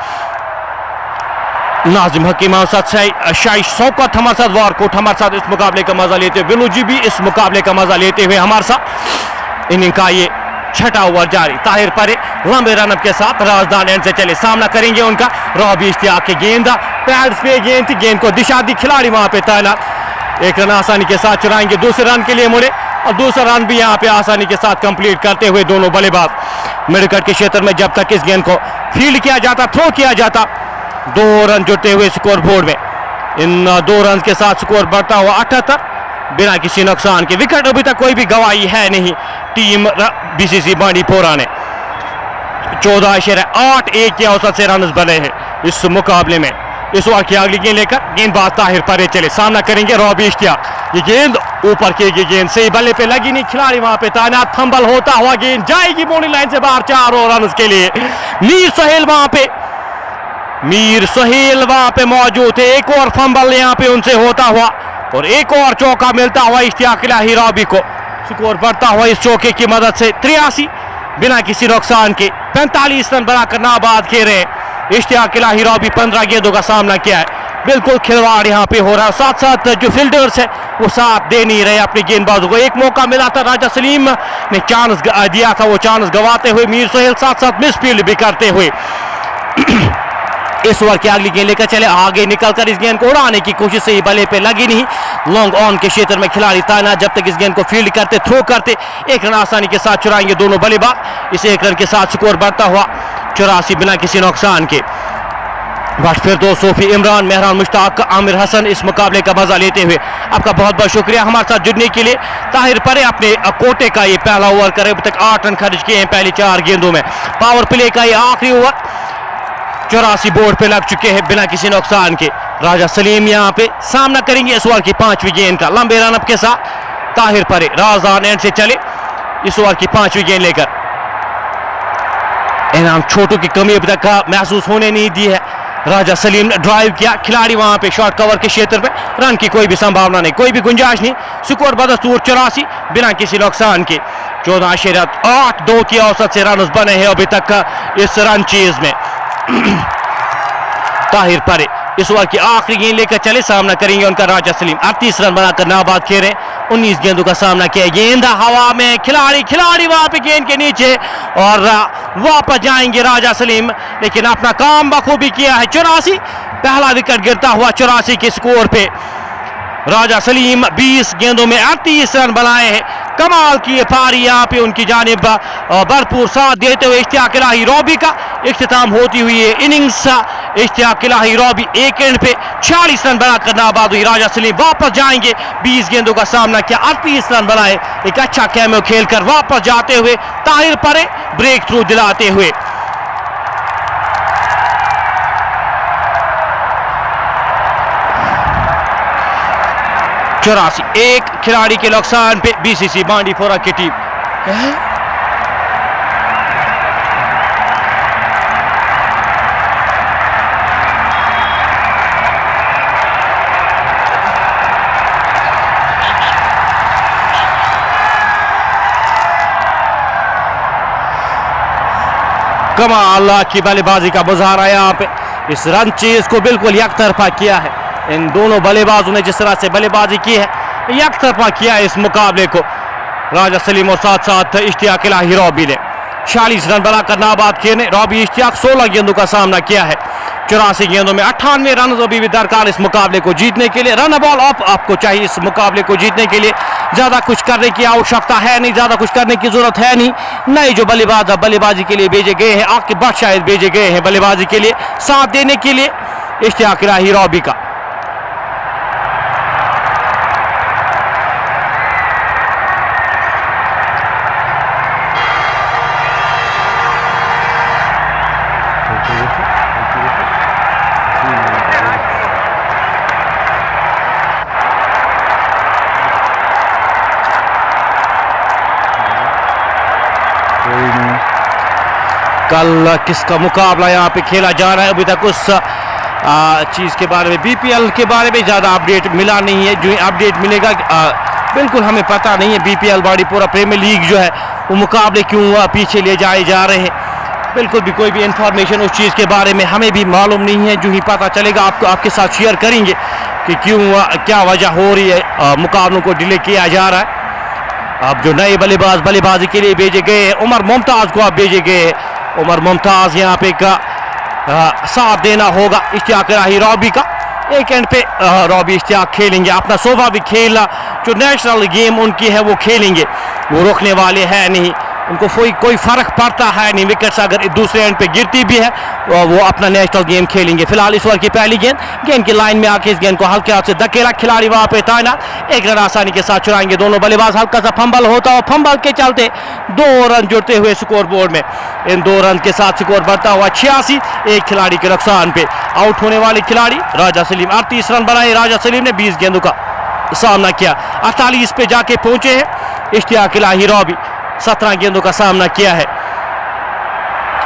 नाजिम हकीम हमारे साथ, शाही शौकत हमारे साथ, वारकोट हमारे साथ इस मुकाबले का मजा लेते हुए, बिलू जी भी इस मुकाबले का मजा लेते हुए हमारे साथ। इनिंग का ये 6वां ओवर जारी, ताहिर परे लंबे रनअप के साथ राजदान एंड से चले, सामना करेंगे उनका रॉबी। इश्तियाक की गेंद पैड्स पे गेंद थी, गेंद को दिशा दी, खिलाड़ी वहां पे तैनात। 1 रन आसानी के साथ चुराएंगे, दूसरे रन के लिए मुड़े और दूसरा रन भी यहाँ पे आसानी के साथ कंप्लीट करते हुए दोनों बल्लेबाज। मिडविकेट के क्षेत्र में जब तक इस गेंद को फील्ड किया जाता, थ्रो किया जाता, 2 रन जुड़ते हुए स्कोर बोर्ड में। इन 2 रन के साथ स्कोर बढ़ता हुआ 78 बिना किसी नुकसान के। विकेट अभी तक कोई भी गवाही है नहीं टीम बीसीसी बांडीपोरा ने। 14.81 की औसत से रन बने हैं इस मुकाबले में। इस ओवर की अगली गेंद लेकर गेंदबाज ताहिर परे चले, सामना करेंगे रॉबी इश्तियाक। ये गेंद ऊपर की गेंद सही बल्ले पे लगी नहीं, खिलाड़ी वहां पे तैनात, फंबल होता हुआ गेंद जाएगी बाउंड्री लाइन से बाहर। 4 और रन के लिए मीर सुहेल वहां पे मौजूद थे। एक और फंबल यहां पे उनसे होता हुआ और एक और चौका मिलता हुआ इश्तियाक इलाही रॉबी को। स्कोर बढ़ता हुआ इस चौके की मदद से 83 बिना किसी नुकसान के 45 रन बनाकर नाबाद खेल रहे हैं। इश्तियाक इलाही रॉबी 15 गेंदों का सामना किया है। बिल्कुल खिलवाड़ यहाँ पे हो रहा है, साथ साथ जो फील्डर्स है वो साथ दे नहीं रहे अपने गेंदबाजों को। एक मौका मिला था, राजा सलीम ने चांस दिया था, वो चांस गवाते हुए मीर सोहेल साथ साथ मिसफील्ड भी करते हुए इस ओवर की अगली गेंद लेकर चले। आगे निकलकर इस गेंद को उड़ाने की कोशिश से ही बल्ले पे लगी नहीं। लॉन्ग ऑन के क्षेत्र में खिलाड़ी तैनात, जब तक इस गेंद को फील्ड करते थ्रो करते 1 रन आसानी के साथ चुराएंगे दोनों बल्लेबाज। इस 1 रन के साथ स्कोर बढ़ता हुआ 84 बिना किसी नुकसान के। बट फिर दो सोफी इमरान, मेहरान मुश्ताक, आमिर हसन इस मुकाबले का मजा लेते हुए आपका बहुत बहुत शुक्रिया हमारे साथ जुड़ने के लिए। ताहिर परे अपने कोटे का ये पहला ओवर करे, अब तक 8 रन खर्च किए हैं पहली 4 गेंदों में। पावर प्ले का ये आखिरी ओवर 84 बोर्ड पे लग चुके हैं बिना किसी नुकसान के। राजा सलीम यहाँ पे सामना करेंगे इस ओवर की 5वीं गेंद का। लंबे रन अप के साथ ताहिर परे राजदान एंड से चले इस ओवर की 5वीं गेंद लेकर। इनाम छोटू की कमी अभी तक महसूस होने नहीं दी है। राजा सलीम ने ड्राइव किया, खिलाड़ी वहां पे शॉर्ट कवर के क्षेत्र में, रन की कोई भी संभावना नहीं, कोई भी गुंजाइश नहीं। स्कोर बदस्तूर 84 बिना किसी नुकसान के। 14.8 की औसत से रन बने हैं अभी तक इस रन चेज में। ताहिर परे इस ओवर की आखिरी गेंद लेकर चले, सामना करेंगे उनका राजा सलीम। 38 रन बनाकर नाबाद खेल रहे, 19 गेंदों का सामना किया। गेंद हवा में, खिलाड़ी वहां पे गेंद के नीचे और वापस जाएंगे राजा सलीम, लेकिन अपना काम बखूबी किया है। 84 पहला विकेट गिरता हुआ 84 के स्कोर पे राजा सलीम 20 गेंदों में 38 रन बनाए हैं। कमाल की ये पारी यहाँ पे उनकी जानिब भरपूर साथ देते हुए इश्तियाक इलाही रॉबी का इख्तिताम होती हुई है इनिंग्स। इश्तियाक इलाही रॉबी 1 एंड पे 46 रन बनाकर नाबाद हुई। राजा सलीम वापस जाएंगे, 20 गेंदों का सामना किया, 38 रन बनाए, एक अच्छा कैमो खेलकर वापस जाते हुए ताहिर परे ब्रेक थ्रू दिलाते हुए। चौरासी एक खिलाड़ी के नुकसान पे बीसीसी बांडीपोरा की टीम। कमाल की बल्लेबाजी का मुजाहरा यहाँ पे इस रन चेज को बिल्कुल यकतरफा किया है। इन दोनों बल्लेबाजों ने जिस तरह से बल्लेबाजी की है यकतरफा किया है इस मुकाबले को। राजा सलीम और साथ साथ इश्तियाक इलाही रॉबी ने 46 रन बनाकर नाबाद किए ने। रॉबी इश्तियाक 16 गेंदों का सामना किया है। 84 गेंदों में 98 रन अभी भी दरकार इस मुकाबले को जीतने के लिए। रन बॉल अप आपको चाहिए इस मुकाबले को जीतने के लिए। ज्यादा कुछ करने की आवश्यकता है नहीं, ज्यादा कुछ करने की जरूरत है नहीं। नए जो बल्लेबाज बल्लेबाजी के लिए भेजे गए हैं, आके बाद शायद भेजे गए हैं बल्लेबाजी के लिए साथ देने के लिए इश्तियाक इलाही रॉबी का। कल किसका मुकाबला यहाँ पे खेला जा रहा है, अभी तक उस चीज़ के बारे में, बीपीएल के बारे में ज़्यादा अपडेट मिला नहीं है। जो अपडेट मिलेगा बिल्कुल हमें पता नहीं है। बीपीएल बांडीपोरा प्रीमियर लीग जो है वो मुकाबले क्यों पीछे ले जाए जा रहे हैं, बिल्कुल भी कोई भी इंफॉर्मेशन उस चीज़ के बारे में हमें भी मालूम नहीं है। जो ही पता चलेगा आपको आपके साथ शेयर करेंगे कि क्यों क्या वजह हो रही है मुकाबलों को डिले किया जा रहा है। अब जो नए बल्लेबाज बल्लेबाजी के लिए भेजे गए हैं, उमर मुमताज़ को आप भेजे गए हैं। उमर मुमताज़ यहाँ पे का साथ देना होगा इश्तियाक इलाही रॉबी का। एक एंड पे रॉबी इश्तियाक खेलेंगे अपना स्वाभाविक खेल, जो नेशनल गेम उनकी है वो खेलेंगे, वो रोकने वाले हैं नहीं। उनको कोई फर्क पड़ता है नहीं, विकेट्स अगर दूसरे एंड पे गिरती भी है वो अपना नेशनल गेम खेलेंगे। फिलहाल इस ओवर की पहली गेंद की लाइन में आके इस गेंद को हल्के हाथ से धकेला, खिलाड़ी वहां पे तैनात, 1 रन आसानी के साथ चुराएंगे दोनों बल्लेबाज। हल्का सा फंबल होता और फंबल के चलते 2 रन जुड़ते हुए स्कोर बोर्ड में। इन 2 रन के साथ स्कोर बढ़ता हुआ 86, एक खिलाड़ी के नुकसान पे। आउट होने वाले खिलाड़ी राजा सलीम, 38 रन बनाए राजा सलीम ने, 20 गेंदों का सामना किया। 48 पे जाके पहुंचे हैं इश्तियाक इलाही रॉबी, 17 गेंदों का सामना किया है।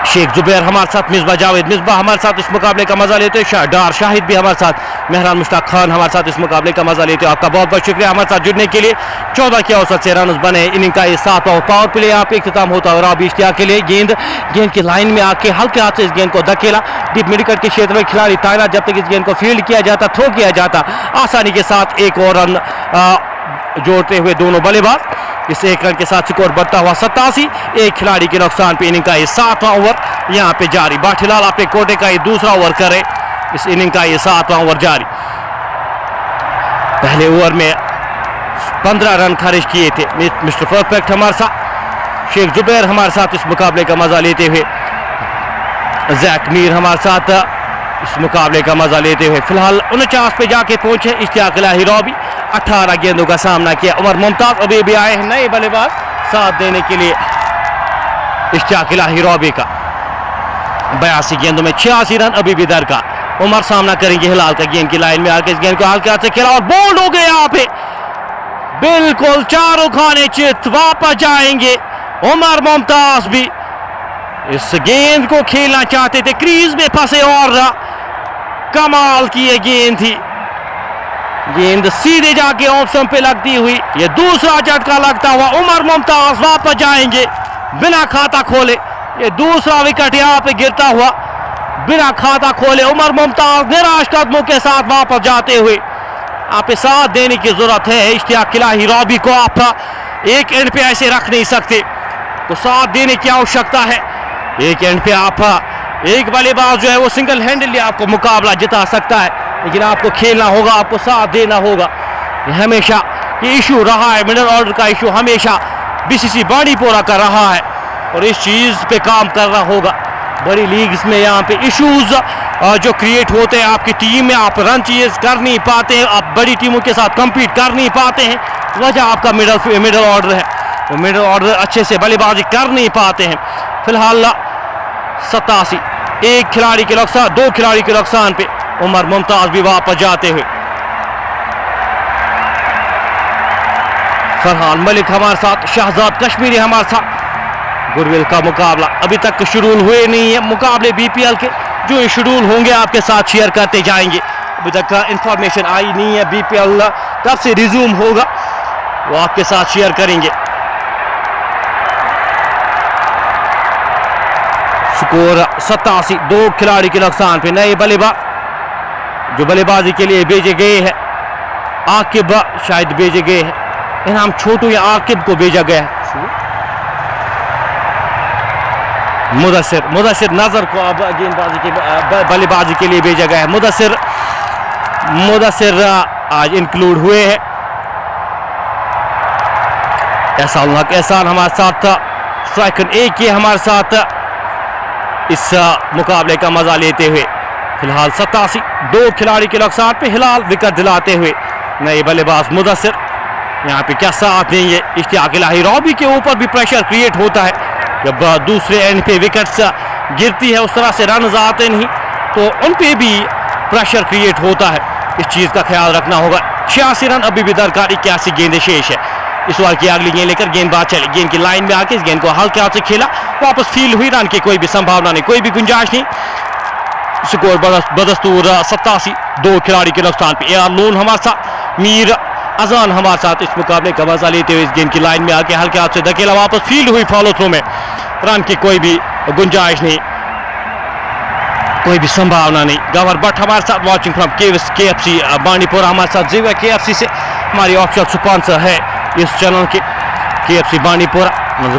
शेख जुबैर हमारे साथ, मिसबा जावेद, मिसबा हमारे साथ इस मुकाबले का मजा लेते हैं, डार शाहिद भी हमारे साथ, मेहरान मुश्ताक खान हमारे साथ इस मुकाबले का मजा लेते हैं। आपका बहुत बहुत शुक्रिया हमारे साथ जुड़ने के लिए। 14 के औसत से रन बने। इनिंग का ये 7वां पावर प्ले यहाँ पे इख्तिताम होता है। राबी इश्तियाक के लिए गेंद की लाइन में आके हल्के हाथ से इस गेंद को धकेला। डीप मिडविकेट के क्षेत्र में खिलाड़ी तैनात, जब तक इस गेंद को फील्ड किया जाता, थ्रो किया जाता, आसानी के साथ एक और रन जोड़ते हुए दोनों बल्लेबाज। इस एक रन के साथ स्कोर बढ़ता हुआ 87। एक खिलाड़ी के नुकसान पे इनिंग का ये 7वां ओवर यहाँ पे जारी। बाठीलाल अपने कोटे का ये दूसरा ओवर करे। इस इनिंग का ये 7वां ओवर जारी। पहले ओवर में 15 रन खारिज किए थे। मिस्टर परफेक्ट हमारे साथ, शेख जुबैर हमारे साथ इस मुकाबले का मजा लेते हुए, जैक मीर हमारे साथ इस मुकाबले का मजा लेते हुए। फिलहाल 49 पे जाके पहुंचे इश्तियाक इलाही रॉबी। 18 गेंदों का सामना किया। उमर मुमताज अभी भी आए हैं नए बल्लेबाज साथ देने के लिए इश्तियाक इलाही रॉबी का। 82 गेंदों में 86 रन अभी भी दरकार। उमर सामना करेंगे हिलाल का। गेंद की लाइन में आके इस गेंद को हल्के हाथ से खेला और बोल्ड हो गए यहाँ पे। बिल्कुल चारों खाने चित वापस जाएंगे। उमर मुमताज भी इस गेंद को खेलना चाहते थे, क्रीज में फंसे और कमाल की ये गेंद थी। गेंद सीधे जाके ऑफ स्टंप पे लगती हुई ये दूसरा झटका लगता हुआ उमर मुमताज वापस जाएंगे बिना खाता खोले। ये दूसरा विकेट यहाँ पे गिरता हुआ बिना खाता खोले उमर मुमताज निराश कदमों के साथ वापस जाते हुए। आप साथ देने की जरूरत है। इश्तियाक इलाही रॉबी को आप एक एंड पे ऐसे रख नहीं सकते, तो साथ देने की आवश्यकता है। एक एंड पे आप एक बल्लेबाज जो है वो सिंगल हैंडली आपको मुकाबला जिता सकता है, लेकिन आपको खेलना होगा, आपको साथ देना होगा। हमेशा ये इशू रहा है, मिडल ऑर्डर का इशू हमेशा बीसीसी बांडीपोरा का रहा है और इस चीज पे काम करना होगा। बड़ी लीग्स में यहाँ पे इश्यूज जो क्रिएट होते हैं आपकी टीम में, आप रन चेज कर नहीं पाते हैं, आप बड़ी टीमों के साथ compete कर नहीं पाते हैं, वजह आपका मिडल ऑर्डर है। वो मिडल ऑर्डर अच्छे से बल्लेबाजी कर नहीं पाते हैं। फिलहाल 87, एक खिलाड़ी के नुकसान, 2 खिलाड़ी के नुकसान पे उमर मुमताज भी वापस जाते हुए। फरहान मलिक हमारे साथ, शहजाद कश्मीरी हमारे साथ। गुडविल का मुकाबला अभी तक शेड्यूल हुए नहीं है। मुकाबले बीपीएल के जो शेड्यूल होंगे आपके साथ शेयर करते जाएंगे। अभी तक इंफॉर्मेशन आई नहीं है बीपीएल कब से रिज्यूम होगा, वो आपके साथ शेयर करेंगे। स्कोर 87, 2 खिलाड़ी के नुकसान पे नए बल्लेबाज जो बल्लेबाजी के लिए भेजे गए हैं। आकिब शायद भेजे गए हैं, इनाम छोटू या आकिब को भेजा गया है। मुदस्सिर नजर को अब गेंदबाजी के बल्लेबाजी के लिए भेजा गया है। मुदस्सिर आज इंक्लूड हुए हैं। एहसान हमारे साथ था, स्ट्राइकर एक ही हमारे साथ इस मुकाबले का मजा लेते हुए। फिलहाल 87, 2 खिलाड़ी के नुकसान पे हिलाल विकेट दिलाते हुए। नए बल्लेबाज मुदस्सिर यहाँ पे क्या साथ देंगे। इश्तियाक इलाही रॉबी के ऊपर भी प्रेशर क्रिएट होता है जब दूसरे एंड पे विकेट्स गिरती है, उस तरह से रन आते नहीं तो उन पे भी प्रेशर क्रिएट होता है। इस चीज का ख्याल रखना होगा। 86 रन अभी भी दरकार, 81 गेंदें शेष है। इस ओवर की अगली गेंद लेकर गेंदबाज चले, गेंद की लाइन में आके इस गेंद को हल्के हाथ से खेला, वापस फील्ड हुई, रन की कोई भी संभावना नहीं, कोई भी गुंजाइश नहीं। स्कोर बदस्तूर 87, 2 खिलाड़ी के नुकसान पे। AR लोन हमारे साथ, मीर अजान हमारे साथ इस मुकाबले का मजा लेते हुए इस गेंद की लाइन में आके हल्के हाथ से धकेला, वापस फील्ड हुई, फॉलो थ्रो में, रन की कोई भी गुंजाइश नहीं, कोई भी संभावना नहीं। गवर भट्ट हमारे साथ वॉचिंग फ्रॉम KFC बांडीपोरा हमारे साथ। जीवा KFC से हमारी ऑफिशियल स्पॉन्सर है इस चैनल के, KFC Bandipora,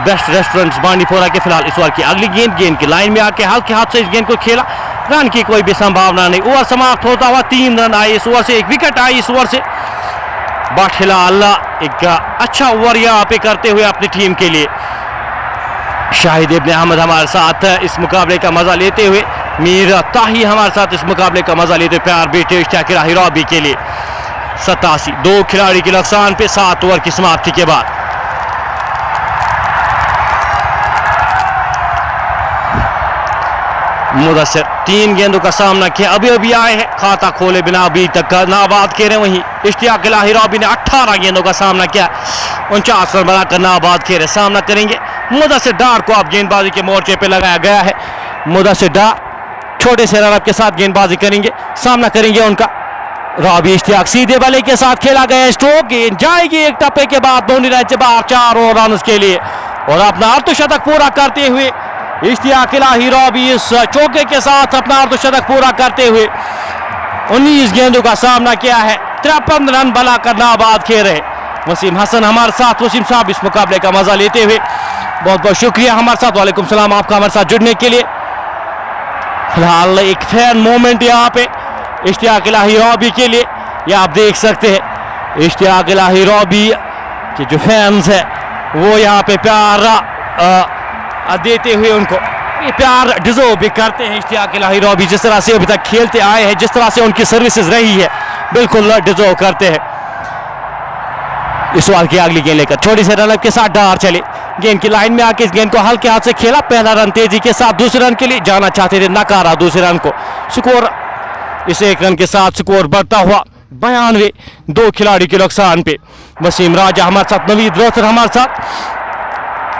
best restaurants Bandipora के। फिलहाल इस ओवर की अगली गेंद की लाइन में आके हल्के हाथ से इस गेंद को खेला, रन की कोई भी संभावना नहीं। ओवर समाप्त होता हुआ 3 रन आए इस ओवर से, 1 विकेट आई इस ओवर से। बाठिलाल एक अच्छा ओवर यहाँ पे करते हुए अपनी टीम के लिए। शाहिद इब्न अहमद हमारे साथ इस मुकाबले का मजा लेते हुए। मीर ताही हमारे साथ इस मुकाबले का मजा लेते हुए प्यार बेटे इश्तियाक इलाही रॉबी के लिए। 87, 2 खिलाड़ी के नुकसान पे 7 ओवर की समाप्ति के बाद। मुदस्सिर 3 गेंदों का सामना किया, अभी आए हैं, खाता खोले बिना अभी तक नाबाद खेले। वहीं इश्तियाक इलाही रॉबी ने 18 गेंदों का सामना किया, 49 रन बनाकर नाबाद खेले। सामना करेंगे मुदस्सिर डार को अब गेंदबाजी के मोर्चे पे लगाया गया है। मुदस्सिर डार छोटे से रन के साथ गेंदबाजी करेंगे, सामना करेंगे उनका। रॉबी इश्तियाक सीधे बल्ले के साथ खेला गया स्ट्रोक, गेंद जाएगी एक टप्पे के बाद बाउंड्री लाइन से बाहर 4 रन के लिए और अपना अर्धशतक पूरा करते हुए इश्तियाक इलाही रॉबी इस चौके के साथ अपना अर्धशतक पूरा करते हुए 19 गेंदों का सामना किया है, 53 रन बनाकर नाबाद खेल रहे। वसीम हसन हमारे साथ, वसीम साहब इस मुकाबले का मजा लेते हुए बहुत बहुत शुक्रिया हमारे साथ। वालेकुम सलाम आपका हमारे साथ जुड़ने के लिए। फिलहाल एक फैन मोमेंट यहाँ पे इश्तियाक इलाही रॉबी के लिए, ये आप देख सकते हैं इश्तियाक इलाही रॉबी के जो फैंस है वो यहाँ पे प्यार देते हुए उनको ये प्यार डिजर्व भी करते हैं। इश्तियाक इलाही रॉबी जिस तरह से अभी तक खेलते आए हैं, जिस तरह से उनकी सर्विसेज रही है, बिल्कुल डिजर्व करते हैं। इस ओवर की अगली गेंद लेकर छोटी से रन के साथ डार चले, गेंद की लाइन में आके इस गेंद को हल्के हाथ से खेला, पहला रन तेजी के साथ, दूसरे रन के लिए जाना चाहते थे, नकारा दूसरे रन को। स्कोर इस 1 रन के साथ स्कोर बढ़ता हुआ 92, 2 खिलाड़ी के नुकसान पे। वसीम राजा हमारे साथ, नवीद रोहतर हमारे साथ,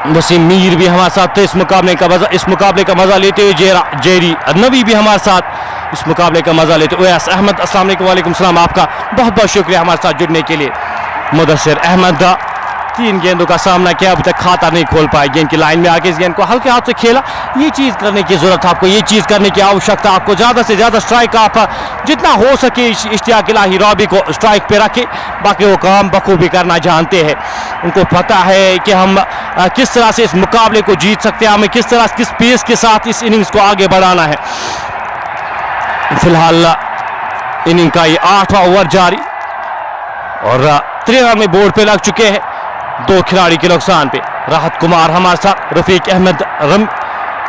वसीम मीर भी हमारे साथ थे इस मुकाबले का मजा लेते हुए। जेरी नवी भी हमारे साथ इस मुकाबले का मजा लेते हुए। अहमद अस्सलाम वालेकुम। वालेकुम सलाम, आपका बहुत बहुत शुक्रिया हमारे साथ जुड़ने के लिए। मुदस्सिर अहमद 3 गेंदों का सामना किया, अभी तक खाता नहीं खोल पाए, गेंद की लाइन में आके इस गेंद को हल्के हाथ से खेला। ये चीज़ करने की जरूरत है आपको, ये चीज़ करने की आवश्यकता आपको, ज़्यादा से ज़्यादा स्ट्राइक आप जितना हो सके इश्तियाक इलाही रॉबी को स्ट्राइक पे रखे। बाकी वो काम बखूबी करना जानते हैं, उनको पता है कि हम किस तरह से इस मुकाबले को जीत सकते हैं, हमें किस तरह किस पेस के साथ इस इनिंग्स को आगे बढ़ाना है। फिलहाल इनिंग का ये 8वां ओवर जारी और 3 रन में बोर्ड पे लग चुके हैं, 2 खिलाड़ी के नुकसान पे। राहत कुमार हमारे साथ, रफीक अहमद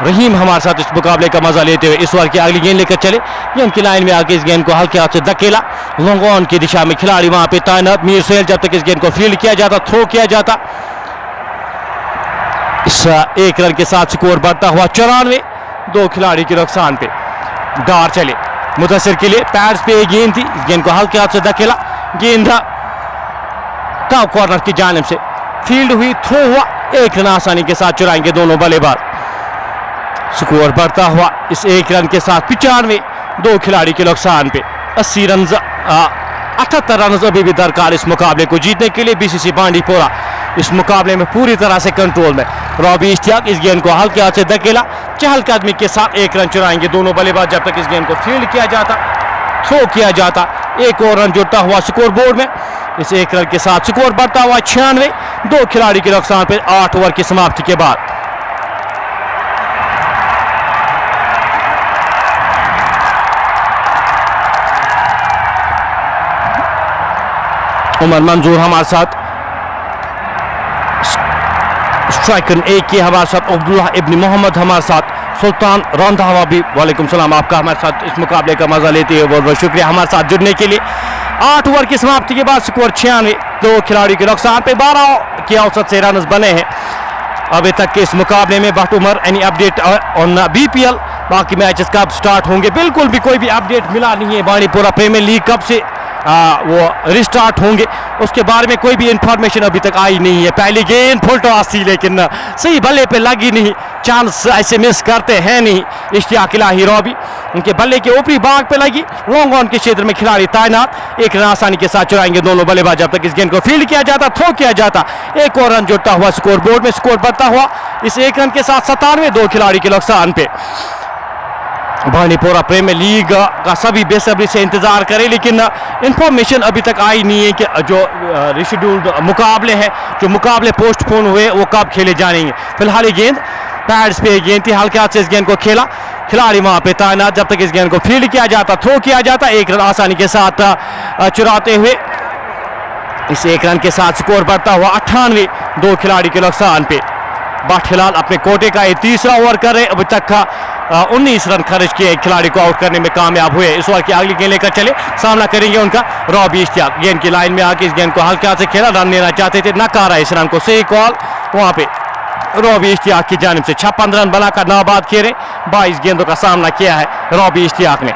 रहीम हमारे साथ इस मुकाबले का मजा लेते हुए इस ओवर की अगली गेंद लेकर चले। गेंद की लाइन में आके इस गेंद को हल्के हाथ से धकेला, लॉन्ग ऑन की दिशा में खिलाड़ी वहां पे तैनात। मीर सोहेल जब तक इस गेंद को फील्ड किया जाता, थ्रो किया जाता। इस 1 रन के साथ स्कोर बढ़ता हुआ 94, 2 खिलाड़ी के नुकसान पे। डार चले मुदस्सिर के लिए, पैड्स पे गेंद थी, इस गेंद को हल्के हाथ से धकेला, गेंद टॉप कॉर्नर की जानिब से फील्ड हुई, थ्रो हुआ, 1 रन आसानी के साथ चुराएंगे दोनों बल्लेबाज। स्कोर बढ़ता हुआ इस 1 रन के साथ 95, 2 खिलाड़ी के नुकसान पे। 80 रन 78 रन अभी भी दरकार इस मुकाबले को जीतने के लिए। बीसीसी बांडीपोरा इस मुकाबले में पूरी तरह से कंट्रोल में। रॉबी इश्तियाक इस गेंद को हल्के हाथ से धकेला, चहलकदमी के साथ 1 रन चुराएंगे दोनों बल्लेबाज जब तक इस गेंद को फील्ड किया जाता, थ्रो किया जाता। 1 और रन जुड़ता हुआ स्कोर बोर्ड में। इस 1 रन के साथ स्कोर बढ़ता हुआ 96, 2 खिलाड़ी के नुकसान पर 8 ओवर की समाप्ति के बाद। उमर मंजूर हमारे साथ, स्ट्राइकर 1 की हमारे साथ, अब्दुल्लाह इब्न मोहम्मद हमारे साथ, सुल्तान रंधावा भी वालेकुम सलाम आपका हमारे साथ इस मुकाबले का मजा लेते हुए बहुत बहुत शुक्रिया हमारे साथ जुड़ने के लिए। 8 ओवर की समाप्ति के बाद स्कोर 96, 2 खिलाड़ी के नुकसान पे 12 की औसत से रन बने हैं अभी तक के इस मुकाबले में। But Umar any update on BPL, बाकी मैचेस कब स्टार्ट होंगे? बिल्कुल भी कोई भी अपडेट मिला नहीं है। बांडीपोरा प्रीमियर लीग कब से वो रिस्टार्ट होंगे उसके बारे में कोई भी इंफॉर्मेशन अभी तक आई नहीं है। पहली गेंद फुल टॉस थी लेकिन सही बल्ले पे लगी नहीं, चांस ऐसे मिस करते हैं नहीं इश्तियाक इलाही रॉबी, उनके बल्ले के ऊपरी भाग पे लगी, लॉन्ग ऑन के क्षेत्र में खिलाड़ी तैनात, 1 रन आसानी के साथ चुराएंगे दोनों बल्लेबाज जब तक इस गेंद को फील्ड किया जाता, थ्रो किया जाता। 1 और रन जुड़ता हुआ स्कोर बोर्ड में, स्कोर बढ़ता हुआ इस 1 रन के साथ 97, 2 खिलाड़ी के नुकसान पे। बांडीपोरा प्रीमियर लीग का सभी बेसब्री से इंतजार करें लेकिन इंफॉर्मेशन अभी तक आई नहीं है कि जो रिशेड्यूल्ड मुकाबले हैं, जो मुकाबले पोस्टपोन हुए वो कब खेले जाएंगे। फिलहाल ये गेंद पैड्स पे गेंद थी, हल्के हाथ से इस गेंद को खेला, खिलाड़ी वहां पे तैनात जब तक इस गेंद को फील्ड किया जाता, थ्रो किया जाता। 1 रन आसानी के साथ चुराते हुए इस 1 रन के साथ स्कोर बढ़ता हुआ 98, 2 खिलाड़ी के नुकसान पे। बट फिलहाल अपने कोटे का ये 3रा ओवर कर रहे, अभी तक 19 रन खर्च किए, खिलाड़ी को आउट करने में कामयाब हुए। इस ओवर की अगली गेंद लेकर चले, सामना करेंगे उनका रॉबी इश्तियाक। गेंद की लाइन में आके इस गेंद को हल्के हाथ से खेला, रन लेना चाहते थे, नकारा इस रन को, सही कॉल वहां पे रॉबी इश्तियाक की जानिब से। 56 रन बनाकर नाबाद खेले, 22 गेंदों का सामना किया है रॉबी इश्तियाक ने।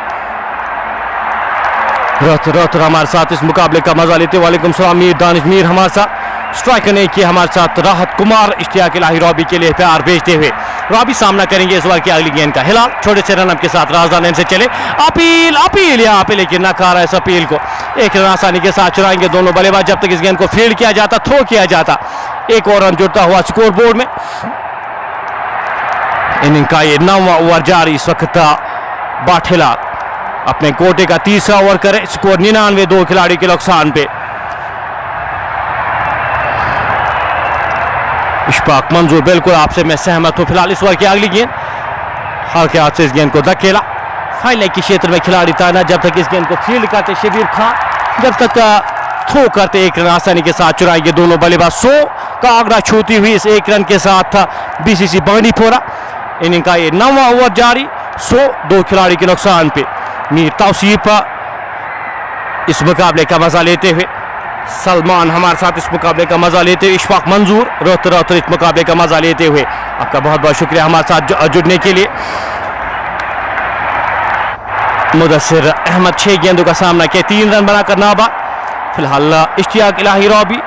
रोहतर हमारे साथ इस मुकाबले का मजा लेते, वालेकुम सलाम मीर दानिश मीर हमारे साथ, स्ट्राइकर ने किया हमारे साथ, राहत कुमार इश्तियाक इलाही रॉबी के लिए प्यार भेजते हुए रॉबी सामना करेंगे इस बार की अगली गेंद का। हिलाल छोटे से रन के साथ राजदान से चले, अपील अपील यहाँ पे, लेकिन नकारा इस अपील को। एक रन आसानी के साथ चुराएंगे दोनों बल्लेबाज जब तक इस गेंद को फील्ड किया जाता, थ्रो किया जाता। एक और रन जुड़ता हुआ स्कोर बोर्ड में। इनिंग का ये 9वां ओवर जारी इस वक्त। बाठेला अपने कोटे का तीसरा ओवर करे, स्कोर 99, 2 खिलाड़ी के नुकसान पे। इशफाक मंजूर, बिल्कुल आपसे मैं सहमत हूं। फिलहाल इस ओवर की अगली गेंद हल्के हाथ से इस गेंद को धकेला। फाइनल के क्षेत्र में खिलाड़ी तैनात जब तक इस गेंद को फील्ड करते शबीर खान, जब तक थ्रो करते। एक रन आसानी के साथ चुराएंगे दोनों बल्लेबाज। 100 का आंकड़ा छूती हुई इस एक रन के साथ बीसीसी बांडीपोरा। इनिंग का ये 9वां ओवर जारी, 100, 2 खिलाड़ी के नुकसान पे। मीर तौसीफ इस मुकाबले का मजा लेते हुए, सलमान हमारे साथ इस मुकाबले का मजा लेते हुए, इशफाक मंजूर रोहतर इस मुकाबले का मजा लेते हुए। आपका बहुत बहुत शुक्रिया हमारे साथ जुड़ने के लिए। मुदस्सिर अहमद 6 गेंदों का सामना किया, 3 रन बनाकर नाबाद। फिलहाल इश्तियाक इलाही रॉबी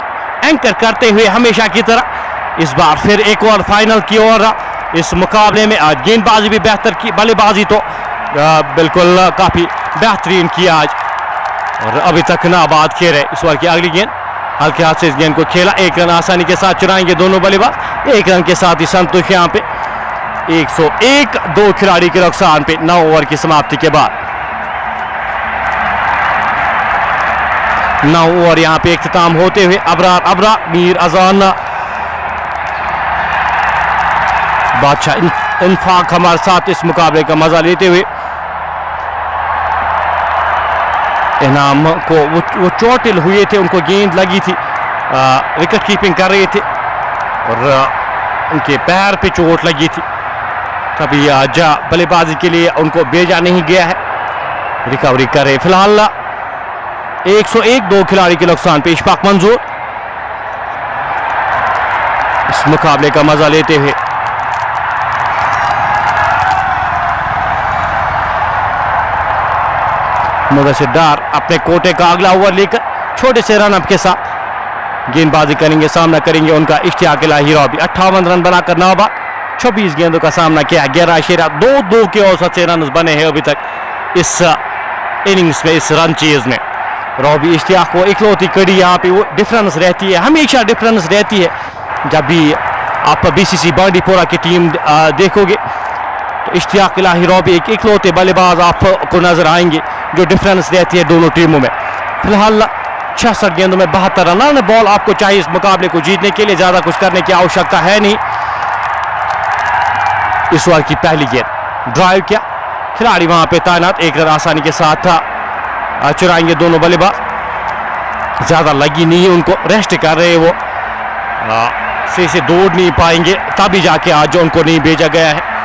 एंकर करते हुए हमेशा की तरह इस बार फिर एक और फाइनल की ओर इस मुकाबले में। आज गेंदबाजी भी बेहतर की, बल्लेबाजी तो बिल्कुल काफी बेहतरीन की आज, और अभी तक नाबाद खेल है। इस बार की अगली गेंद हल्के हाथ से इस गेंद को खेला। एक रन आसानी के साथ चुराएंगे दोनों बल्लेबाज। एक रन के साथ ही संतोष यहाँ पे 101, 2 खिलाड़ी के नुकसान पे 9 ओवर की समाप्ति के बाद। 9 ओवर यहाँ पे इख्तिताम होते हुए अबरार मीर अजान बादशाह इन्फाक हमारे साथ इस मुकाबले का मजा लेते हुए। इनाम को वो चोटिल हुए थे, उनको गेंद लगी थी, विकेट कीपिंग कर रहे थे और उनके पैर पे चोट लगी थी, तभी आज बल्लेबाजी के लिए उनको भेजा नहीं गया है, रिकवरी कर रहे। फिलहाल 101, 2 खिलाड़ी के नुकसान पे। इशफाक मंजूर इस मुकाबले का मजा लेते हुए। मुदस्सिर डार अपने कोटे का अगला ओवर लेकर छोटे से रन अप के साथ गेंदबाजी करेंगे, सामना करेंगे उनका इश्तियाक इलाही रॉबी। 58 रन बनाकर नाबाद, 26 गेंदों का सामना किया। 11 2 के औसत से रन बने हैं अभी तक इस इनिंग्स में, इस रन चेज में। रॉबी इश्तियाक को इकलौती कड़ी यहाँ पे वो डिफरेंस रहती है, हमेशा डिफरेंस रहती है। जब भी आप बीसीसी बांडीपोरा की टीम देखोगे तो इश्तियाक इलाही रॉबी एक इकलौते बल्लेबाज आपको नजर आएंगे जो डिफरेंस रहती है दोनों टीमों में। फिलहाल 66 गेंदों में 72 रन बॉल आपको चाहिए इस मुकाबले को जीतने के लिए, ज्यादा कुछ करने की आवश्यकता है नहीं। इस ओवर की पहली गेंद ड्राइव किया, खिलाड़ी वहां पे तैनात। एक रन आसानी के साथ चुराएंगे दोनों बल्लेबाज। ज्यादा लगी नहीं है उनको, रेस्ट कर रहे वो, से दौड़ नहीं पाएंगे, तभी जाके आज उनको नहीं भेजा गया है।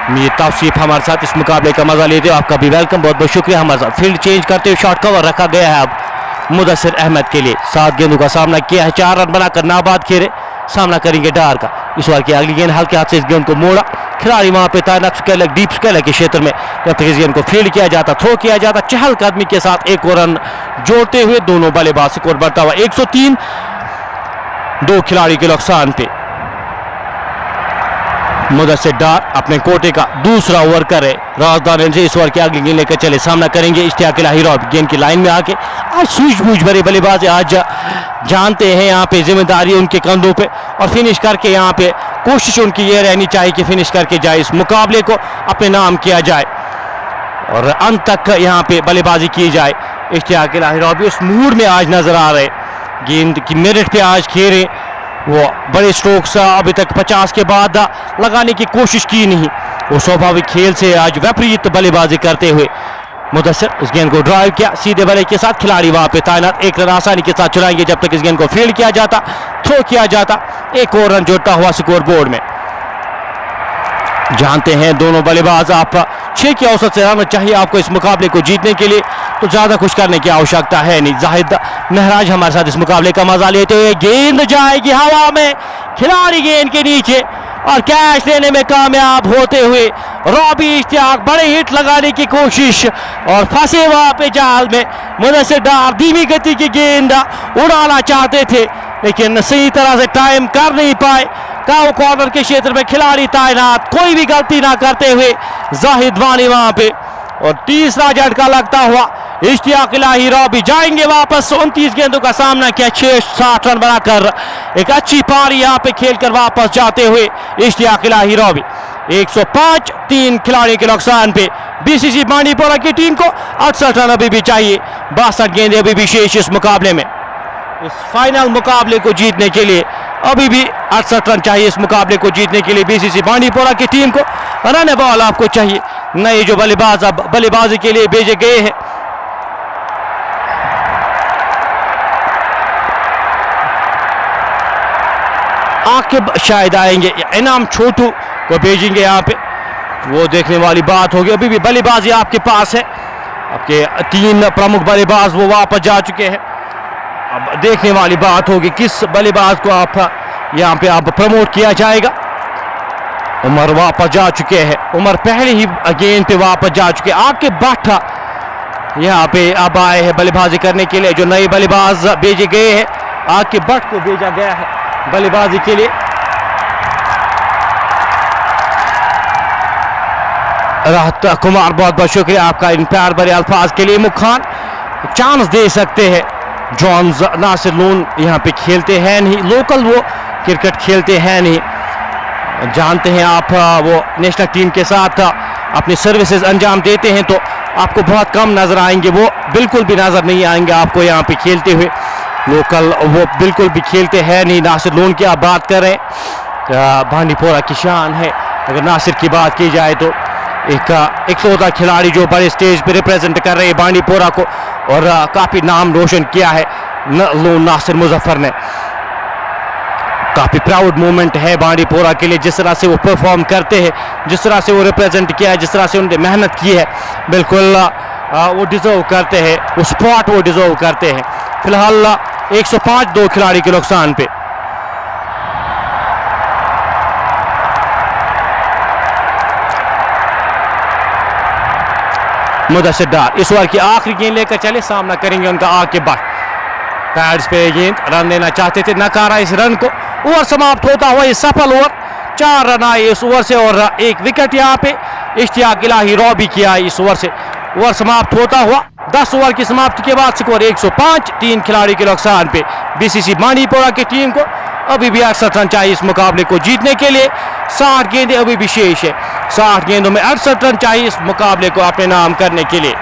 मीर तौसीफ हमारे साथ इस मुकाबले का मजा लेते हो, आपका भी वेलकम, बहुत बहुत शुक्रिया हमारे साथ। फील्ड चेंज करते हुए शॉट कवर रखा गया है अब मुदस्सिर अहमद के लिए। 7 गेंदों का सामना किया है, 4 रन बनाकर नाबाद खेले। सामना करेंगे डार का। इस ओवर की अगली गेंद हल्के हाथ से इस गेंद को मोड़ा, खिलाड़ी वहां पे तैनात स्केलर, डीप स्केलर के क्षेत्र में। जब तक इस गेंद को फील्ड किया जाता, थ्रो किया जाता, चहलकदमी के साथ एक और रन जोड़ते हुए दोनों बल्लेबाज स्कोर बढ़ता हुआ 103, 2 खिलाड़ी के नुकसान पे। मुदस्सिर डार अपने कोटे का दूसरा ओवर करे, राजदान से इस ओवर की अगली गेंद लेकर चले। सामना करेंगे इश्तियाक इलाही रॉबी। गेंद की लाइन में आके आज सूझबूझ भरे बल्लेबाज आज जानते हैं यहाँ पे जिम्मेदारी उनके कंधों पे, और फिनिश करके यहाँ पे कोशिश उनकी ये रहनी चाहिए कि फिनिश करके जाए, इस मुकाबले को अपने नाम किया जाए और अंत तक यहाँ पे बल्लेबाजी की जाए। इश्तियाक इलाही रॉबी उस मूड में आज नजर आ रहे, गेंद की मेरिट पे आज खेले, वो बड़े स्ट्रोक्स अभी तक 50 के बाद लगाने की कोशिश की नहीं, वो स्वाभाविक खेल से आज विपरीत बल्लेबाजी करते हुए। मुदस्सिर इस गेंद को ड्राइव किया सीधे बल्ले के साथ, खिलाड़ी वहां पे तैनात। एक रन आसानी के साथ चुराएंगे जब तक इस गेंद को फील्ड किया जाता, थ्रो किया जाता। एक और रन जोड़ता हुआ स्कोर बोर्ड में। जानते हैं दोनों बल्लेबाज आप 6 की औसत से रन चाहिए आपको इस मुकाबले को जीतने के लिए, तो ज्यादा कुछ करने की आवश्यकता है नहीं। जाहिद महराज हमारे साथ इस मुकाबले का मजा लेते हुए। गेंद जाएगी हवा में, खिलाड़ी गेंद के नीचे और कैच लेने में कामयाब होते हुए रॉबी इश्तियाक। बड़े हिट लगाने की कोशिश और फंसे वहां पे जाल में। मुदस्सिर डार धीमी गति की गेंद उड़ाना चाहते थे लेकिन सही तरह से टाइम कर नहीं पाए। काउ कॉर्नर के क्षेत्र में खिलाड़ी तैनात, कोई भी गलती ना करते हुए जाहिद वानी वहां पे। और तीसरा झटका लगता हुआ इश्तियाक इलाही रॉबी जाएंगे वापस। 29 गेंदों का सामना किया, 60 रन बनाकर एक अच्छी पारी यहां पे खेलकर वापस जाते हुए इश्तियाक इलाही रॉबी। 105, 3 खिलाड़ियों के नुकसान पे बीसीसी बांडीपोरा की टीम को 68 रन अभी भी चाहिए। 62 गेंदें अभी भी शेष इस मुकाबले में। इस फाइनल मुकाबले को जीतने के लिए अभी भी 68 रन चाहिए। इस मुकाबले को जीतने के लिए बीसीसी बांडीपोरा की टीम को रन बॉल आपको चाहिए। नए जो बल्लेबाज अब बल्लेबाजी के लिए भेजे गए हैं, आकिब शायद आएंगे, इनाम छोटू को भेजेंगे यहाँ पे, वो देखने वाली बात होगी। अभी भी बल्लेबाजी आपके पास है, आपके 3 प्रमुख बल्लेबाज वो वापस जा चुके हैं। अब देखने वाली बात होगी किस बल्लेबाज को आप यहाँ पे आप प्रमोट किया जाएगा। उमर वापस जा चुके हैं, उमर पहले ही गेंद पे वापस जा चुके। आकिब बाठा यहाँ पे अब आए हैं बल्लेबाजी करने के लिए। जो नए बल्लेबाज भेजे गए हैं, आकिब भट्ट को भेजा गया है बल्लेबाजी के लिए। राहत कुमार, बहुत बहुत शुक्रिया आपका इन प्यार भरे अल्फाज के लिए। मुखान चांस दे सकते हैं, जॉन्स नासिर लून यहाँ पे खेलते हैं नहीं, लोकल वो क्रिकेट खेलते हैं नहीं। जानते हैं आप वो नेशनल टीम के साथ अपनी सर्विसेज अंजाम देते हैं तो आपको बहुत कम नजर आएंगे, वो बिल्कुल भी नजर नहीं आएंगे आपको यहाँ पे खेलते हुए। लोकल वो बिल्कुल भी खेलते हैं नहीं। नासिर लून की आप बात करें, बांडीपोरा की शान है। अगर नासिर की बात की जाए तो एक इकलौता खिलाड़ी जो बड़े स्टेज पे रिप्रेजेंट कर रहे हैं बांडीपोरा को, और काफी नाम रोशन किया है लून नासिर मुजफ्फर ने। काफी प्राउड मोमेंट है बांडीपोरा के लिए, जिस तरह से वो परफॉर्म करते हैं, जिस तरह से वो रिप्रेजेंट किया है, जिस तरह से उन्होंने मेहनत की है, बिल्कुल वो डिजर्व करते हैं, वो स्पॉट वो डिजर्व करते हैं। फिलहाल 105, 2 खिलाड़ी के नुकसान पे। मुदस्सिर डार इस ओवर की आखिरी गेंद लेकर चले, सामना करेंगे उनका आकिब भट्ट। पैड्स पे गेंद, रन लेना चाहते थे, नकारा इस रन को। ओवर समाप्त होता हुआ ये सफल ओवर, 4 रन आए इस ओवर से और 1 विकेट यहाँ पे इश्तियाक इलाही रॉबी किया इस ओवर से। ओवर समाप्त होता हुआ 10 ओवर की समाप्ति के बाद स्कोर 105, 3 खिलाड़ी के नुकसान पे बीसीसी बांडीपोरा की टीम को अभी भी 68 रन चाहिए इस मुकाबले को जीतने के लिए। 60 गेंदें अभी भी शेष है, 60 गेंदों में 68 रन चाहिए इस मुकाबले को अपने नाम करने के लिए।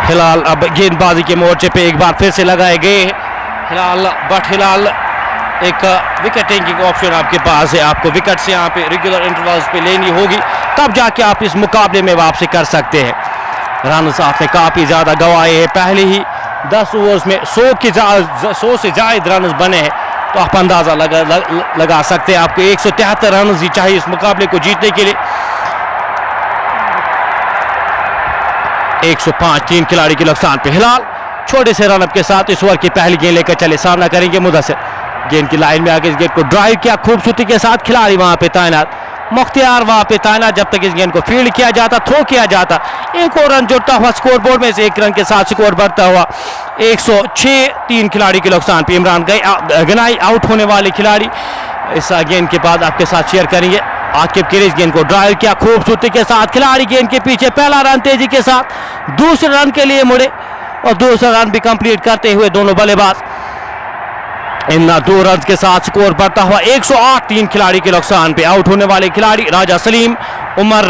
हिलाल अब गेंदबाजी के मोर्चे पे एक बार फिर से लगाए गए हैं। हिलाल एक विकेट टेकिंग ऑप्शन आपके पास है, आपको विकेट से यहाँ पे रेगुलर इंटरवल्स पे लेनी होगी, तब जाके आप इस मुकाबले में वापसी कर सकते हैं। रन आपने काफ़ी ज़्यादा गंवाए हैं, पहले ही 10 ओवर्स में 100 से ज़्यादा रन बने हैं, तो आप अंदाज़ा लगा सकते हैं। आपको 173 रन ही चाहिए इस मुकाबले को जीतने के लिए। 105, 3 खिलाड़ी के नुकसान पे हिलाल छोटे से रनअप के साथ इस ओवर की पहली गेंद लेकर चले, सामना करेंगे मुदस्सिर। गेंद की लाइन में आके इस गेंद को ड्राइव किया खूबसूरती के साथ, खिलाड़ी वहां पे तैनात, मुख्तियार वहां पे तैनात। जब तक इस गेंद को फील्ड किया जाता, थ्रो किया जाता, एक और रन जुड़ता हुआ स्कोर बोर्ड में से 1 रन के साथ स्कोर बढ़ता हुआ 106, 3 खिलाड़ी के नुकसान पे। इमरान गनाई आउट होने वाले खिलाड़ी इस गेंद के बाद आपके साथ शेयर करेंगे। आकिब के लिए इस गेंद को ड्राइव किया खूबसूरती के साथ, खिलाड़ी गेंद के पीछे, पहला रन तेजी के साथ, दूसरे रन के लिए मुड़े और दूसरा रन भी कंप्लीट करते हुए दोनों बल्लेबाज। इन 2 रन के साथ स्कोर बढ़ता हुआ 108, 3 खिलाड़ी के नुकसान पे। आउट होने वाले खिलाड़ी राजा सलीम, उमर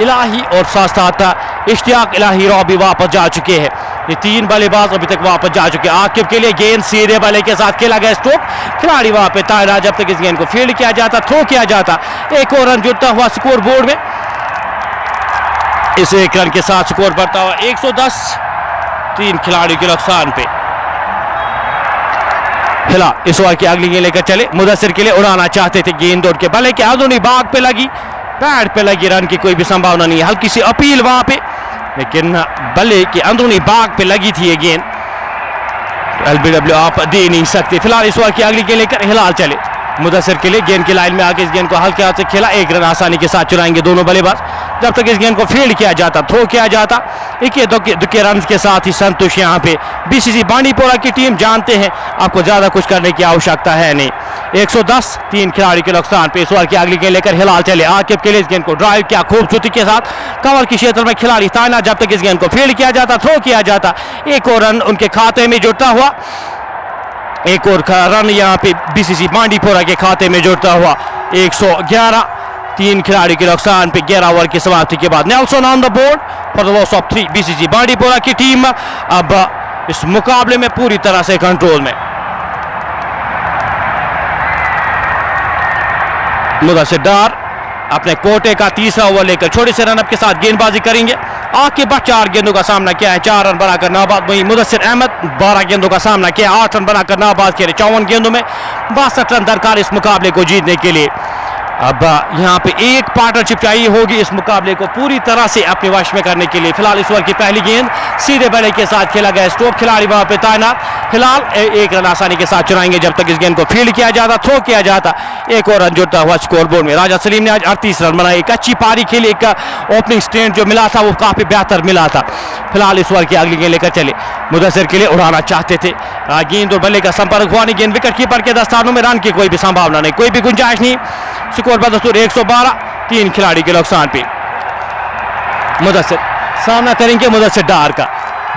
इलाही और साथ इश्तियाक इलाही रॉबी वापस जा चुके हैं। ये 3 बल्लेबाज अभी तक वापस जा चुके हैं। आकिब के लिए गेंद सीधे बल्ले के साथ खेला गया स्ट्रोक, खिलाड़ी वहां पे तैनात। जब तक इस गेंद को फील्ड किया जाता, थ्रो किया जाता, एक और रन जुड़ता हुआ स्कोर बोर्ड में। इस 1 रन के साथ स्कोर बढ़ता हुआ 110, 3 खिलाड़ी के नुकसान पे। फिलहाल इस ओवर की अगली गेंद लेकर चले, मुदस्सिर के लिए उड़ाना चाहते थे, गेंद दौड़ के बल्ले के अंदरूनी भाग पे लगी, पैड पे लगी, रन की कोई भी संभावना नहीं है। हल्की सी अपील वहां पे, लेकिन बल्ले के अंदरूनी भाग पे लगी थी ये गेंद, LBW आप दे नहीं सकते। फिलहाल इस ओवर की अगली गेंद लेकर हिलाल चले, मुदस्सिर के लिए गेंद की लाइन में आके इस गेंद को हल्के हाथ से खेला, 1 रन आसानी के साथ चुराएंगे दोनों बल्लेबाज। जब तक इस गेंद को फील्ड किया जाता, थ्रो किया जाता, इक्के दुक्के रन के साथ ही संतुष्ट यहाँ पे बीसीसी बांडीपोरा की टीम। जानते हैं आपको ज्यादा कुछ करने की आवश्यकता है नहीं। 110, 3 खिलाड़ी के नुकसान पे। इस ओवर की अगली गेंद लेकर हिलाल चले, आकिब के लिए इस गेंद को ड्राइव किया खूबसूरती के साथ, कवर की क्षेत्र में खिलाड़ी तैनात। जब तक इस गेंद को फील्ड किया जाता, थ्रो किया जाता, 1 और रन उनके खाते में जुड़ता हुआ, 1 और रन यहाँ पे बीसीसी बांडीपोरा के खाते में जुड़ता हुआ। 111, 3 खिलाड़ी के नुकसान पे 11 ओवर की समाप्ति के बाद Nelson on the board for the loss of 3। BCC Bandipora की टीम अब इस मुकाबले में पूरी तरह से कंट्रोल में। मुदस्सिर डार अपने कोटे का तीसरा ओवर लेकर छोटे से रनअप के साथ गेंदबाजी करेंगे। आके बाद 4 गेंदों का सामना किया है, 4 रन बनाकर नाबाद। वहीं मुदस्सिर अहमद 12 गेंदों का सामना किया, 8 रन बनाकर नाबाद किए। 54 गेंदों में 62 रन दरकार इस मुकाबले को जीतने के लिए। अब यहाँ पे एक पार्टनरशिप चाहिए होगी इस मुकाबले को पूरी तरह से अपने वश में करने के लिए। फिलहाल इस ओवर की पहली गेंद सीधे बल्ले के साथ खेला गया, स्टोक खिलाड़ी वहां पे तैनात। फिलहाल 1 रन आसानी के साथ चुराएंगे जब तक इस गेंद को फील्ड किया जाता, थ्रो किया जाता, 1 और रन जुड़ता हुआ स्कोर बोर्ड में। राजा सलीम ने आज 38 रन बनाए। एक अच्छी पारी खेली, एक ओपनिंग स्टैंड जो मिला था वो काफी बेहतर मिला था। फिलहाल इस ओवर की अगली गेंद लेकर चले, मुदस्सिर के लिए उड़ाना चाहते थे, गेंद और बल्ले का संपर्क हुआ नहीं। गेंद विकेट कीपर के दस्तानों में, रन की कोई भी संभावना नहीं, कोई भी गुंजाइश नहीं। स्कोर बदस्तूर 112, 3 खिलाड़ी के नुकसान पे। मुदस्सिर सामना करेंगे मुदस्सिर डार का।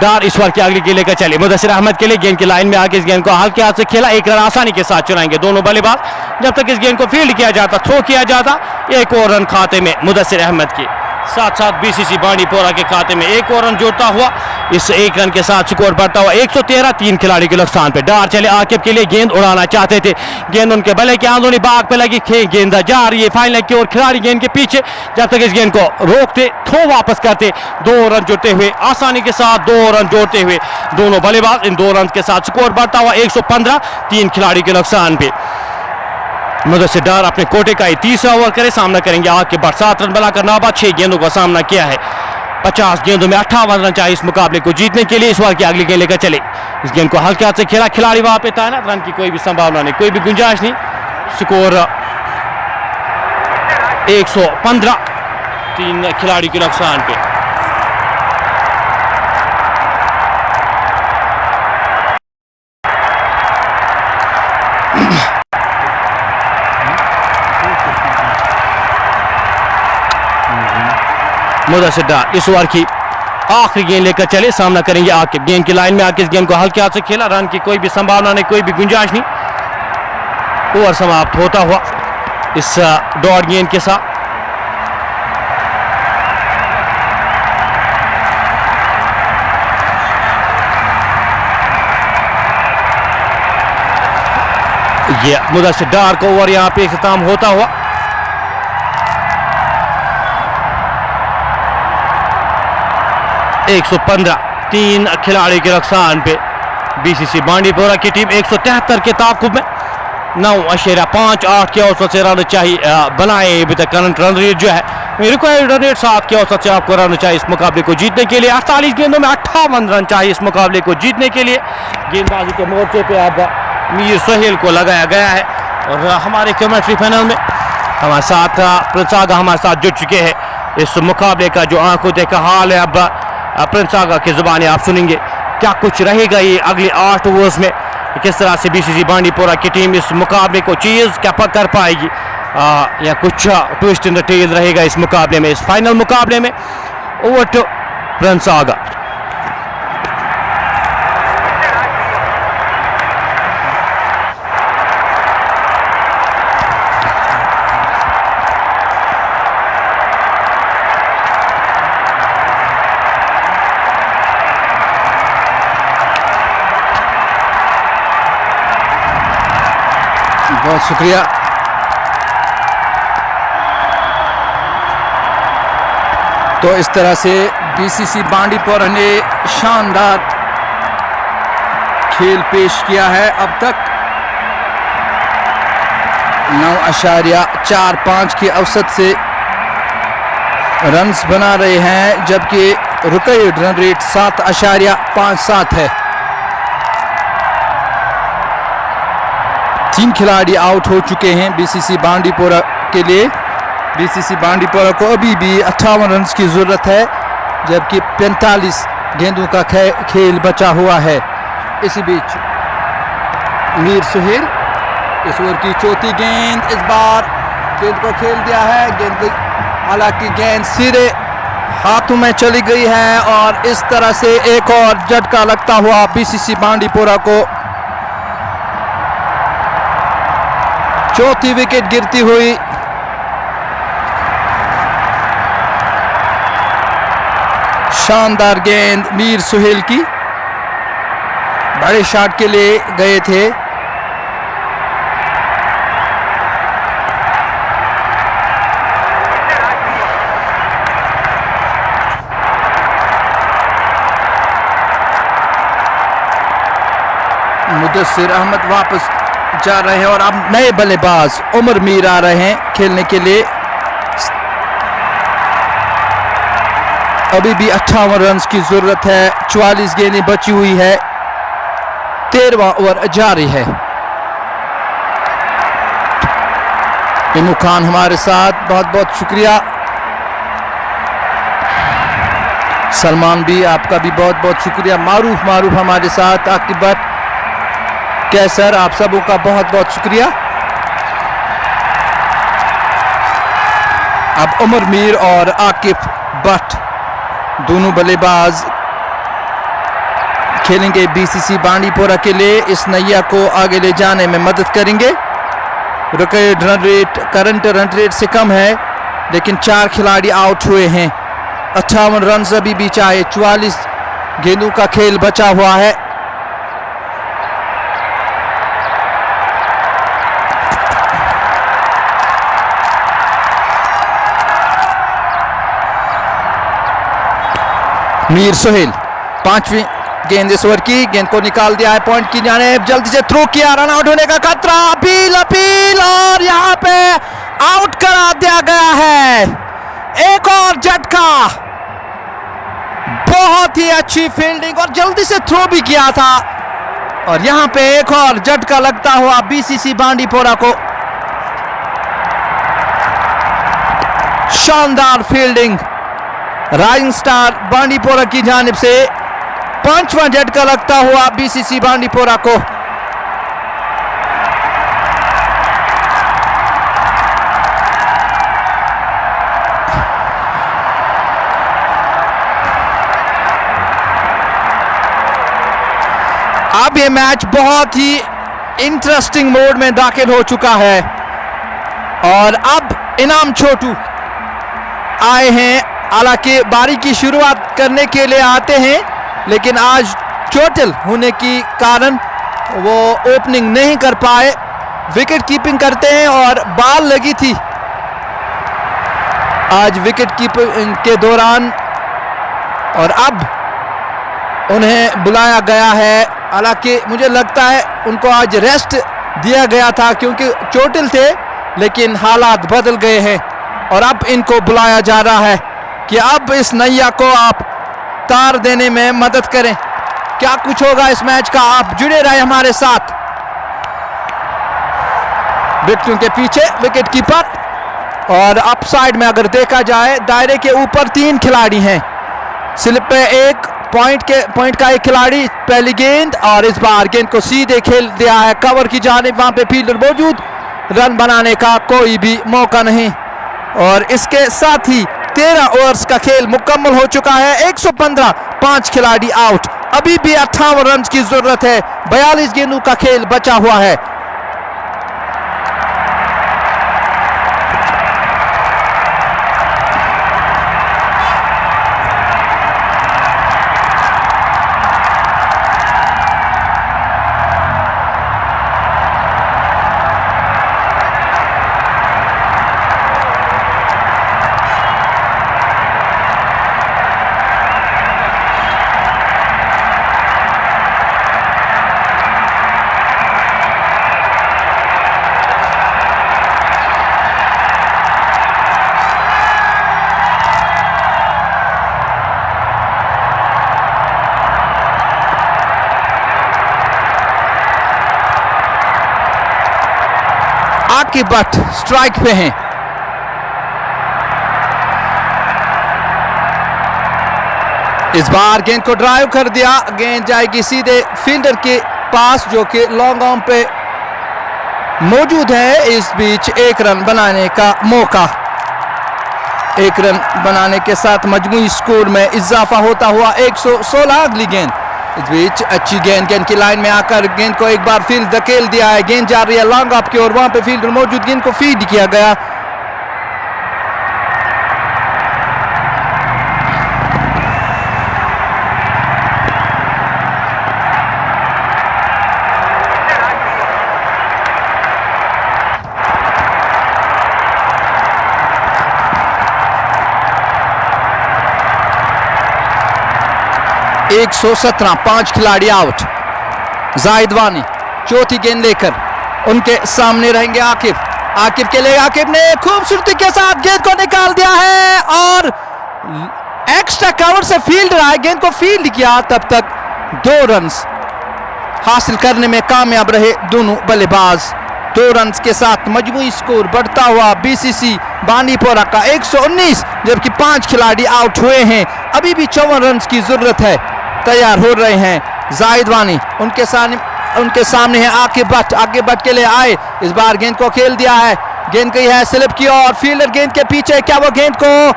डार इस ओवर की अगली गेंद लेकर चले, मुदस्सिर अहमद के लिए गेंद की लाइन में आके इस गेंद को हल्के हाथ से खेला, 1 रन आसानी के साथ चुराएंगे दोनों बल्लेबाज। जब तक इस गेंद को फील्ड किया जाता, थ्रो किया जाता, 1 और रन खाते में मुदस्सिर अहमद के। साथ साथ बीसीसी बांडीपोरा के खाते में 1 और रन जोड़ता हुआ इस 1 रन के साथ स्कोर बढ़ता हुआ 113, 3 खिलाड़ी के नुकसान पे। डार चले, आकिब के लिए गेंद उड़ाना चाहते थे, गेंद उनके बल्ले के आंदोनी बाग पे लगी, गेंद जा रही है फाइनल की ओर, खिलाड़ी गेंद के पीछे। जब तक इस गेंद को रोकते, थ्रो वापस करते, 2 रन जोड़ते हुए आसानी के साथ 2 रन जोड़ते हुए दोनों बल्लेबाज। इन 2 रन के साथ स्कोर बढ़ता हुआ 115, 3 खिलाड़ी के नुकसान पे। मुदस्सिर डार अपने कोटे का ही तीसरा ओवर करे, सामना करेंगे आके बाद 7 रन बनाकर नाबाद। 6 गेंदों का सामना किया है, 50 गेंदों में 58 रन चाहिए इस मुकाबले को जीतने के लिए। इस ओवर की अगली गेंद लेकर चले, इस गेंद को हल्के हाथ से खेला, खिलाड़ी वहां पे तैनात, रन की कोई भी संभावना नहीं, कोई भी गुंजाइश नहीं। स्कोर 115, 3 खिलाड़ी के नुकसान पे। मुदस्सिर डार इस ओवर की आखिरी गेंद लेकर चले, सामना करेंगे आके गेंद की लाइन में आके इस गेंद को हल्के हाथ से खेला, रन की कोई भी संभावना नहीं, कोई भी गुंजाइश नहीं। ओवर समाप्त होता हुआ इस डॉट गेंद के साथ। ये मुदस्सिर डार का ओवर यहाँ पे इख्तिताम होता हुआ। एक 115, 3 खिलाड़ी के नुकसान पे बीसीसी बांडीपोरा की टीम 173 के ताकुब में 9.58 के औसत से रन चाहिए बनाए अभी तक। करंट रन रेट जो है रिक्वायर्ड रन रेट 7 के औसत से आपको रन चाहिए इस मुकाबले को जीतने के लिए। 48 गेंदों में 58 रन चाहिए इस मुकाबले को जीतने के लिए। गेंदबाजी के मोर्चे पे अब मीर सोहेल को लगाया गया है और हमारे कमेंट्री पैनल में हमारे साथ प्रिंस आगा हमारे साथ जुड़ चुके हैं। इस मुकाबले का जो आंखों देखा हाल है अब प्रिंस आगा की जुबानी आप सुनेंगे, क्या कुछ रहेगा ये अगले 8 ओवर्स में, किस तरह से बीसीसी बांडीपोरा की टीम इस मुकाबले को चीज क्या कर पाएगी, या कुछ ट्विस्ट इन द टेल रहेगा इस मुकाबले में, इस फाइनल मुकाबले में। ओवर टू प्रिंस आगा। बहुत शुक्रिया। तो इस तरह से बीसीसी बांडीपोरा ने शानदार खेल पेश किया है अब तक। 9.45 की औसत से रन्स बना रहे हैं, जबकि रिकॉर्ड रन रेट 7.57 है। 3 खिलाड़ी आउट हो चुके हैं बीसीसी बांडीपोरा के लिए। बीसीसी बांडीपोरा को अभी भी 58 रन की ज़रूरत है, जबकि 45 गेंदों का खेल बचा हुआ है। इसी बीच मीर सुहेल, इस ओवर की चौथी गेंद, इस बार गेंद को खेल दिया है। गेंद, हालांकि गेंद सीधे हाथों में चली गई है और इस तरह से एक और झटका लगता हुआ बीसीसी बांडीपोरा को। चौथी विकेट गिरती हुई। शानदार गेंद मीर सुहेल की, बड़े शॉट के लिए गए थे। मुदस्सिर अहमद वापस जा रहे हैं और अब नए बल्लेबाज उमर मीर आ रहे हैं खेलने के लिए। अभी भी 58 रन की जरूरत है, 44 गेंदें बची हुई है, 13वां ओवर जारी है। इमू खान हमारे साथ, बहुत बहुत शुक्रिया। सलमान भी, आपका भी बहुत बहुत शुक्रिया। मारूफ हमारे साथ, आकिब भट्ट, कैसर, आप सबों का बहुत बहुत शुक्रिया। अब उमर मीर और आकिब भट्ट दोनों बल्लेबाज खेलेंगे बीसीसी बांडीपोरा के लिए। इस नैया को आगे ले जाने में मदद करेंगे। Record run rate current run rate से कम है, लेकिन 4 खिलाड़ी आउट हुए हैं। 58 रन अभी भी चाहे, 44 गेंदों का खेल बचा हुआ है। मीर सुहेल, 5वीं गेंद इस ओवर की, गेंद को निकाल दिया है पॉइंट की जानिब, जल्दी से थ्रो किया, रन आउट होने का खतरा, अपील और यहां पे आउट करा दिया गया है। एक और झटका, बहुत ही अच्छी फील्डिंग और जल्दी से थ्रो भी किया था और यहां पे एक और झटका लगता हुआ बीसीसी बांडीपोरा को। शानदार फील्डिंग राइजिंग स्टार बांडीपोरा की जानिब से, 5वां झटका लगता हुआ बीसीसी बांडीपोरा को। अब ये मैच बहुत ही इंटरेस्टिंग मोड में दाखिल हो चुका है और अब इनाम छोटू आए हैं। हालांकि बारी की शुरुआत करने के लिए आते हैं, लेकिन आज चोटिल होने के कारण वो ओपनिंग नहीं कर पाए। विकेट कीपिंग करते हैं और बॉल लगी थी आज विकेट कीपिंग के दौरान और अब उन्हें बुलाया गया है। हालांकि मुझे लगता है उनको आज रेस्ट दिया गया था क्योंकि चोटिल थे, लेकिन हालात बदल गए हैं और अब इनको बुलाया जा रहा है कि अब इस नैया को आप तार देने में मदद करें। क्या कुछ होगा इस मैच का, आप जुड़े रहे हमारे साथ। विकेटों के पीछे विकेट कीपर और अप साइड में अगर देखा जाए दायरे के ऊपर 3 खिलाड़ी हैं। स्लिप पे एक पॉइंट का एक खिलाड़ी, पहली गेंद और इस बार गेंद को सीधे खेल दिया है कवर की जानिब, वहां पे फील्डर मौजूद, रन बनाने का कोई भी मौका नहीं और इसके साथ ही 13 ओवर्स का खेल मुकम्मल हो चुका है। 115, 5 खिलाड़ी आउट, अभी भी 58 रन की जरूरत है, 42 गेंदों का खेल बचा हुआ है। आकिब भट्ट स्ट्राइक पे हैं। इस बार गेंद को ड्राइव कर दिया, गेंद जाएगी सीधे फील्डर के पास जो कि लॉन्ग ऑन पे मौजूद है। इस बीच एक रन बनाने का मौका, एक रन बनाने के साथ मजमूई स्कोर में इजाफा होता हुआ 116। अगली गेंद इस बीच अच्छी गेंद, गेंद की लाइन में आकर गेंद को एक बार फील्ड धकेल दिया है। गेंद जा रही है लॉन्ग ऑफ की ओर, वहां पे फील्डर मौजूद, गेंद को फीड किया गया। एक 117, 5 खिलाड़ी आउट। जाहिद वानी चौथी गेंद लेकर उनके सामने रहेंगे आकिब। आकिब के लिए आकिब ने खूबसूरती के साथ गेंद को निकाल दिया है और एक्स्ट्रा कवर से फील्डर आए, गेंद को फील्ड किया। तब तक 2 रन हासिल करने में कामयाब रहे दोनों बल्लेबाज। 2 रन के साथ मजमूई स्कोर बढ़ता हुआ बीसीसी बांडीपोरा का 119, जबकि 5 खिलाड़ी आउट हुए हैं। अभी भी 54 रन की जरूरत है। तैयार हो रहे हैं जाहिद वानी, उनके सामने है आकिब भट्ट। आकिब भट्ट के लिए आए, इस बार गेंद को खेल दिया है, गेंद गई है स्लिप की और फील्डर गेंद के पीछे, क्या वो गेंद को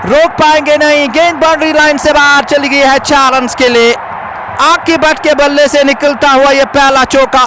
रोक पाएंगे? नहीं, गेंद बाउंड्री लाइन से बाहर चली गई है 4 रन के लिए। आकिब भट्ट के बल्ले से निकलता हुआ यह पहला चौका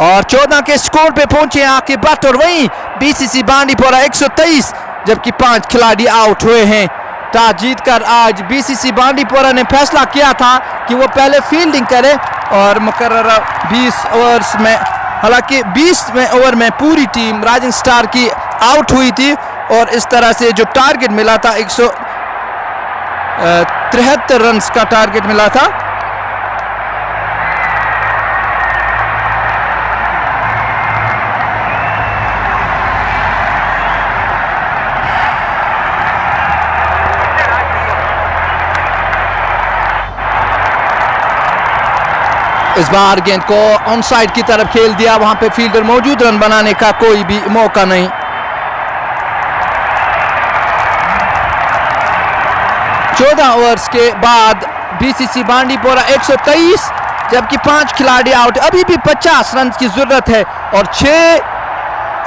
और 14 के स्कोर पे पहुंचे आकिब भट्ट। और वहीं बीसीसी बांडीपोरा 123, जबकि 5 खिलाड़ी आउट हुए हैं। टॉस जीतकर आज बीसीसी बांडीपोरा ने फैसला किया था कि वो पहले फील्डिंग करे और मुकर्रर 20 ओवर्स में, हालांकि 20वें ओवर में पूरी टीम राइजिंग स्टार की आउट हुई थी और इस तरह से जो टारगेट मिला था 173 रन का टारगेट मिला था। इस बार गेंद को ऑन साइड की तरफ खेल दिया, वहां पे फील्डर मौजूद, रन बनाने का कोई भी मौका नहीं। चौदह ओवर्स के बाद बीसीसी बांडीपोरा 123, जबकि 5 खिलाड़ी आउट। अभी भी 50 रन की जरूरत है और 6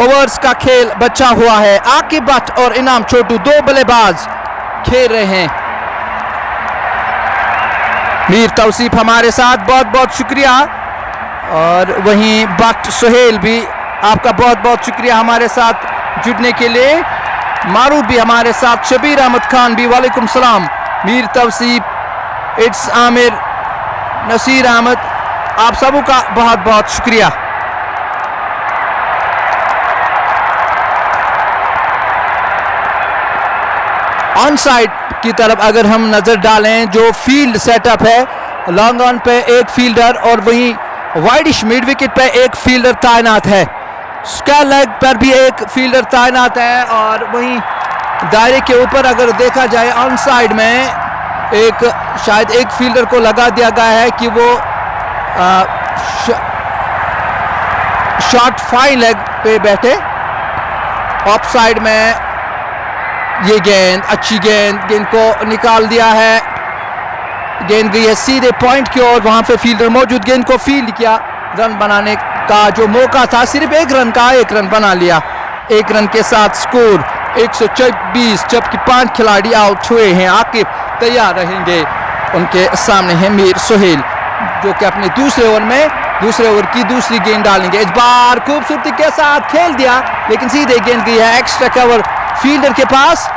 ओवर्स का खेल बचा हुआ है। आकिब भट्ट और इनाम छोटू 2 बल्लेबाज खेल रहे हैं। मीर तौसीफ हमारे साथ, बहुत बहुत शुक्रिया। और वहीं भट्ट सुहेल भी, आपका बहुत बहुत शुक्रिया हमारे साथ जुड़ने के लिए। मारूफ भी हमारे साथ, शबीर अहमद खान भी, वालेकुम सलाम। मीर तौसीफ, इट्स आमिर, नसीर अहमद, आप सबों का बहुत बहुत शुक्रिया। ऑन साइड की तरफ अगर हम नजर डालें, जो फील्ड सेटअप है, लॉन्ग ऑन पे एक फील्डर और वहीं वाइडिश मिड विकेट पे एक फील्डर तैनात है। स्क्वायर लेग पर भी एक फील्डर तैनात है और वहीं दायरे के ऊपर अगर देखा जाए ऑन साइड में शायद एक फील्डर को लगा दिया गया है कि वो शॉर्ट फाइन लेग पे बैठे। ऑफ साइड में ये गेंद, अच्छी गेंद, गेंद को निकाल दिया है, गेंद गई है सीधे पॉइंट की ओर, वहां पे फील्डर मौजूद, गेंद को फील्ड किया। रन बनाने का जो मौका था, सिर्फ 1 रन का, 1 रन बना लिया। 1 रन के साथ स्कोर 124, जबकि 5 खिलाड़ी आउट हुए हैं। आकिब तैयार रहेंगे, उनके सामने है मीर सुहेल जो कि अपने दूसरे ओवर की दूसरी गेंद डालेंगे। इस बार खूबसूरती के साथ खेल दिया, लेकिन सीधे गेंद गई है एक्स्ट्रा कवर फील्डर के पास।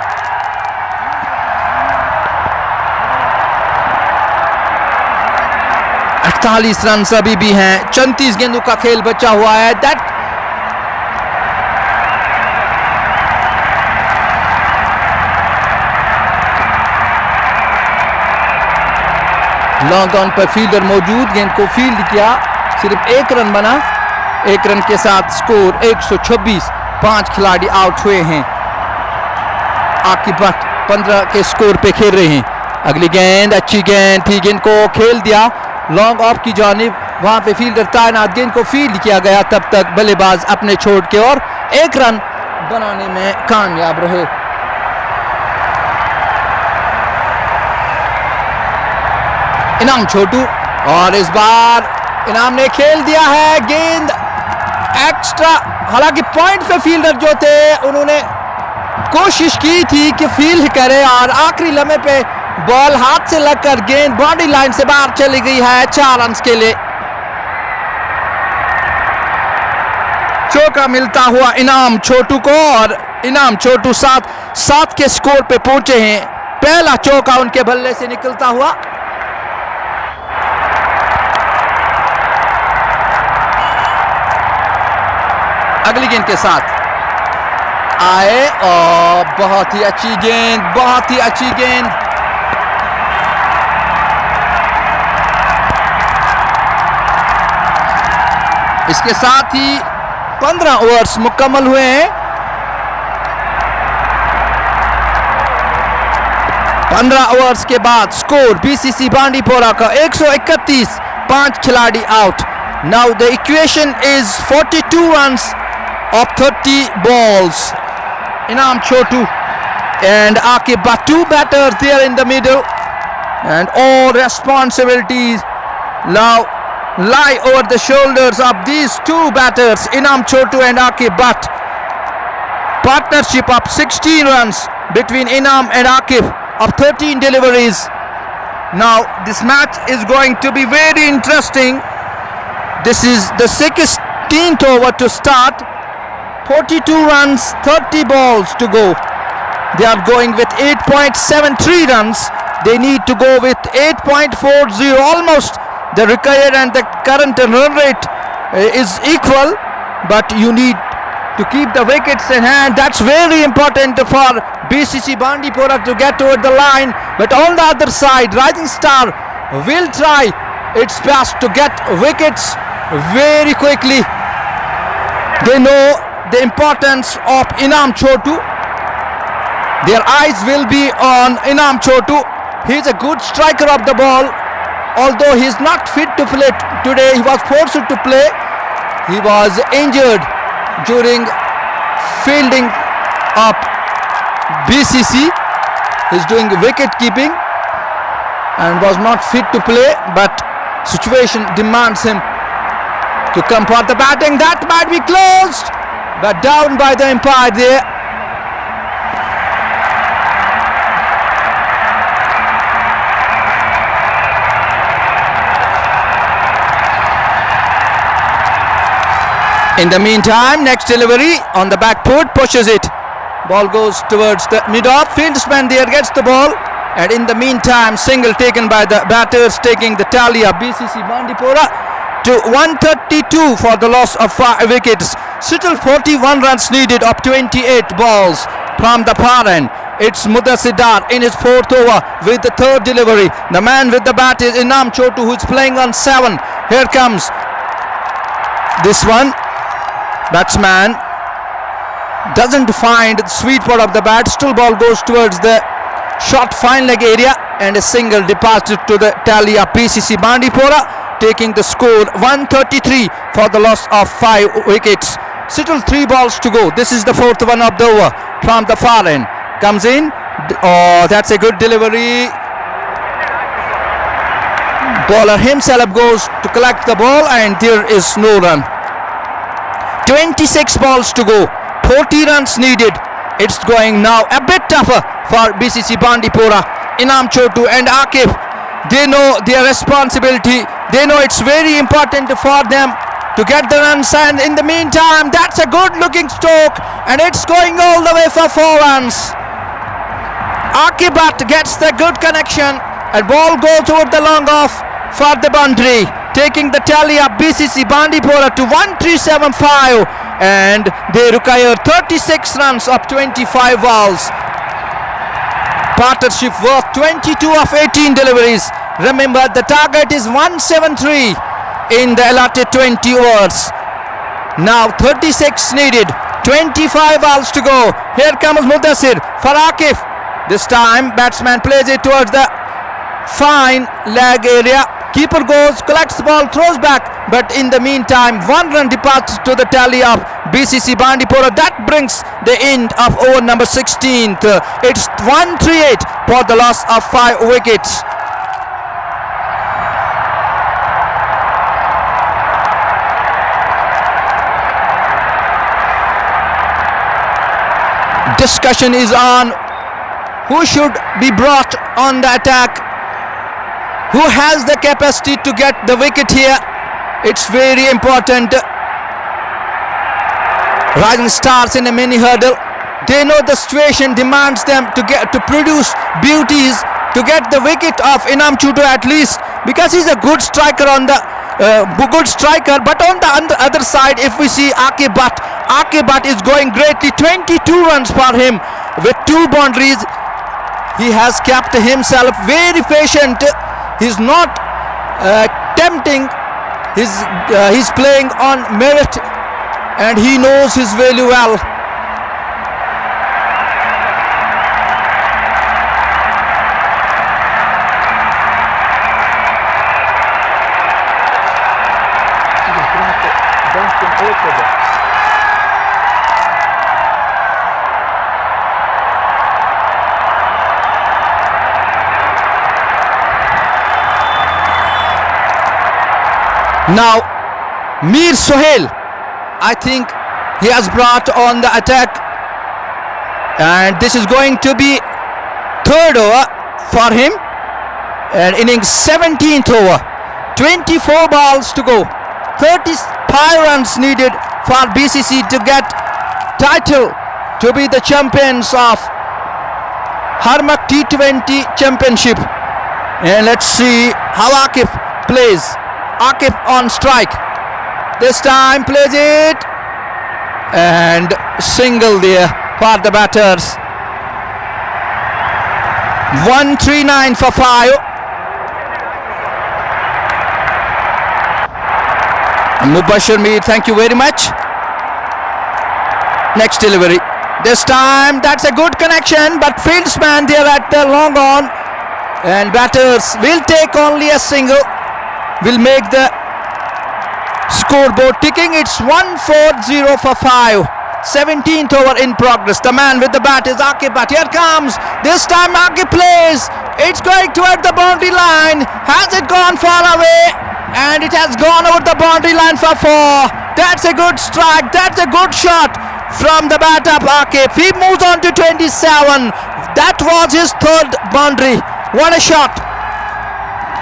अड़तालीस रन अभी भी हैं, 34 गेंदों का खेल बचा हुआ है। दैट लॉन्ग ऑन पर फील्डर मौजूद, गेंद को फील्ड किया, सिर्फ 1 रन बना। 1 रन के साथ स्कोर 126, 5 खिलाड़ी आउट हुए हैं। आकिब भट्ट 15 के स्कोर पे खेल रहे हैं। अगली गेंद, अच्छी गेंद थी, गेंद को खेल दिया लॉन्ग ऑफ की जानिब, वहां पे फील्डर तैनात, गेंद को फील्ड किया गया। तब तक बल्लेबाज अपने छोड़ के और एक रन बनाने में कामयाब रहे। इनाम छोटू, और इस बार इनाम ने खेल दिया है गेंद एक्स्ट्रा। हालांकि पॉइंट पे फील्डर जो थे उन्होंने कोशिश की थी कि फील्ड करे, और आखिरी लम्हे पे बॉल हाथ से लगकर गेंद बाउंड्री लाइन से बाहर चली गई है 4 रन के लिए। चौका मिलता हुआ इनाम छोटू को, और इनाम छोटू 7 के स्कोर पे पहुंचे हैं। पहला चौका उनके बल्ले से निकलता हुआ। अगली गेंद के साथ आए, और बहुत ही अच्छी गेंद, बहुत ही अच्छी गेंद। इसके साथ ही 15 ओवर्स मुकम्मल हुए हैं। 15 ओवर्स के बाद स्कोर बीसीसी बांडीपोरा का 131, 5 खिलाड़ी out. Now the equation is 42 runs of 30 balls. Inam Chotu and Akib Butt, 2 batters there in the middle, and all responsibilities now lie over the shoulders of these 2 batters, Inam Chotu and Akib Butt. Partnership of 16 runs between Inam and Akib of 13 deliveries. Now this match is going to be very interesting. This is the 16th over to start. 42 runs, 30 balls to go. They are going with 8.73 runs. They need to go with 8.40, almost the required, and the current run rate is equal, but you need to keep the wickets in hand. That's very important for BCC Bandipora to get over the line. But on the other side, Rising Star will try its best to get wickets very quickly. They know the importance of Inam Chotu. Their eyes will be on Inam Chotu. He is a good striker of the ball. Although he is not fit to play today, he was forced to play. He was injured during fielding of BCC. He is doing wicket keeping and was not fit to play, but situation demands him to come for the batting. That might be closed, but down by the umpire there. In the meantime, next delivery on the back foot, pushes it. Ball goes towards the mid-off. Fieldsman there gets the ball. And in the meantime, single taken by the batters, taking the tally of BCC Bandipora to 132 for the loss of 5 wickets. Still 41 runs needed of 28 balls from the far end. It's Mudassir Dar in his 4th over with the 3rd delivery. The man with the bat is Inam Chotu, who is playing on 7. Here comes this one. Batsman doesn't find the sweet spot of the bat. Still ball goes towards the short fine leg area, and a single departed to the tally of BCC Bandipora, taking the score 133 for the loss of 5 wickets. Still 3 balls to go. This is the 4th one of the over from the far end. Comes in. Oh, that's a good delivery. Bowler himself goes to collect the ball, and there is no run. 26 balls to go. 40 runs needed. It's going now a bit tougher for BCC Bandipora. Inam Chotu and Akif, they know their responsibility. They know it's very important for them to get the runs, and in the meantime, that's a good looking stroke, and it's going all the way for 4 runs. Akibat gets the good connection, and ball goes over the long off for the boundary, taking the tally of BCC Bandipora to 1375, and they require 36 runs of 25 balls. Partnership worth 22 of 18 deliveries. Remember, the target is 173 in the allotted 20 overs. Now 36 needed, 25 balls to go. Here comes Mudassir for Akif. This time batsman plays it towards the fine leg area. Keeper goes, collects the ball, throws back, but in the meantime 1 run departs to the tally of BCC Bandipora. That brings the end of over number 16th. It's 138 for the loss of 5 wickets. Discussion is on who should be brought on the attack, who has the capacity to get the wicket here. It's very important. Rising stars in a mini hurdle, they know the situation demands them to produce beauties, to get the wicket of Inam Chuto at least, because he's a good striker on the but on the other side, if we see Aqib Butt is going greatly. 22 runs for him with 2 boundaries. He has kept himself very patient. He's not tempting. He's playing on merit, and he knows his value well. Now Mir Sohail, I think he has brought on the attack, and this is going to be 3rd over for him, and innings 17th over. 24 balls to go, 35 runs needed for BCC to get title, to be the champions of Harmak T20 Championship. And let's see how Aqib plays. Aqib on strike. This time plays it, and single there for the batters. 139 for 5. Mubashir Mir, thank you very much. Next delivery. This time that's a good connection, but fieldsman there at the long on, and batters will take only a single, will make the scoreboard ticking. It's 140 for 5. 17th over in progress. The man with the bat is Aqib Butt. Here comes. This time Aqib plays. It's going toward the boundary line. Has it gone far away? And it has gone over the boundary line for 4. That's a good strike. That's a good shot from the bat of Aqib. He moves on to 27. That was his 3rd boundary. What a shot.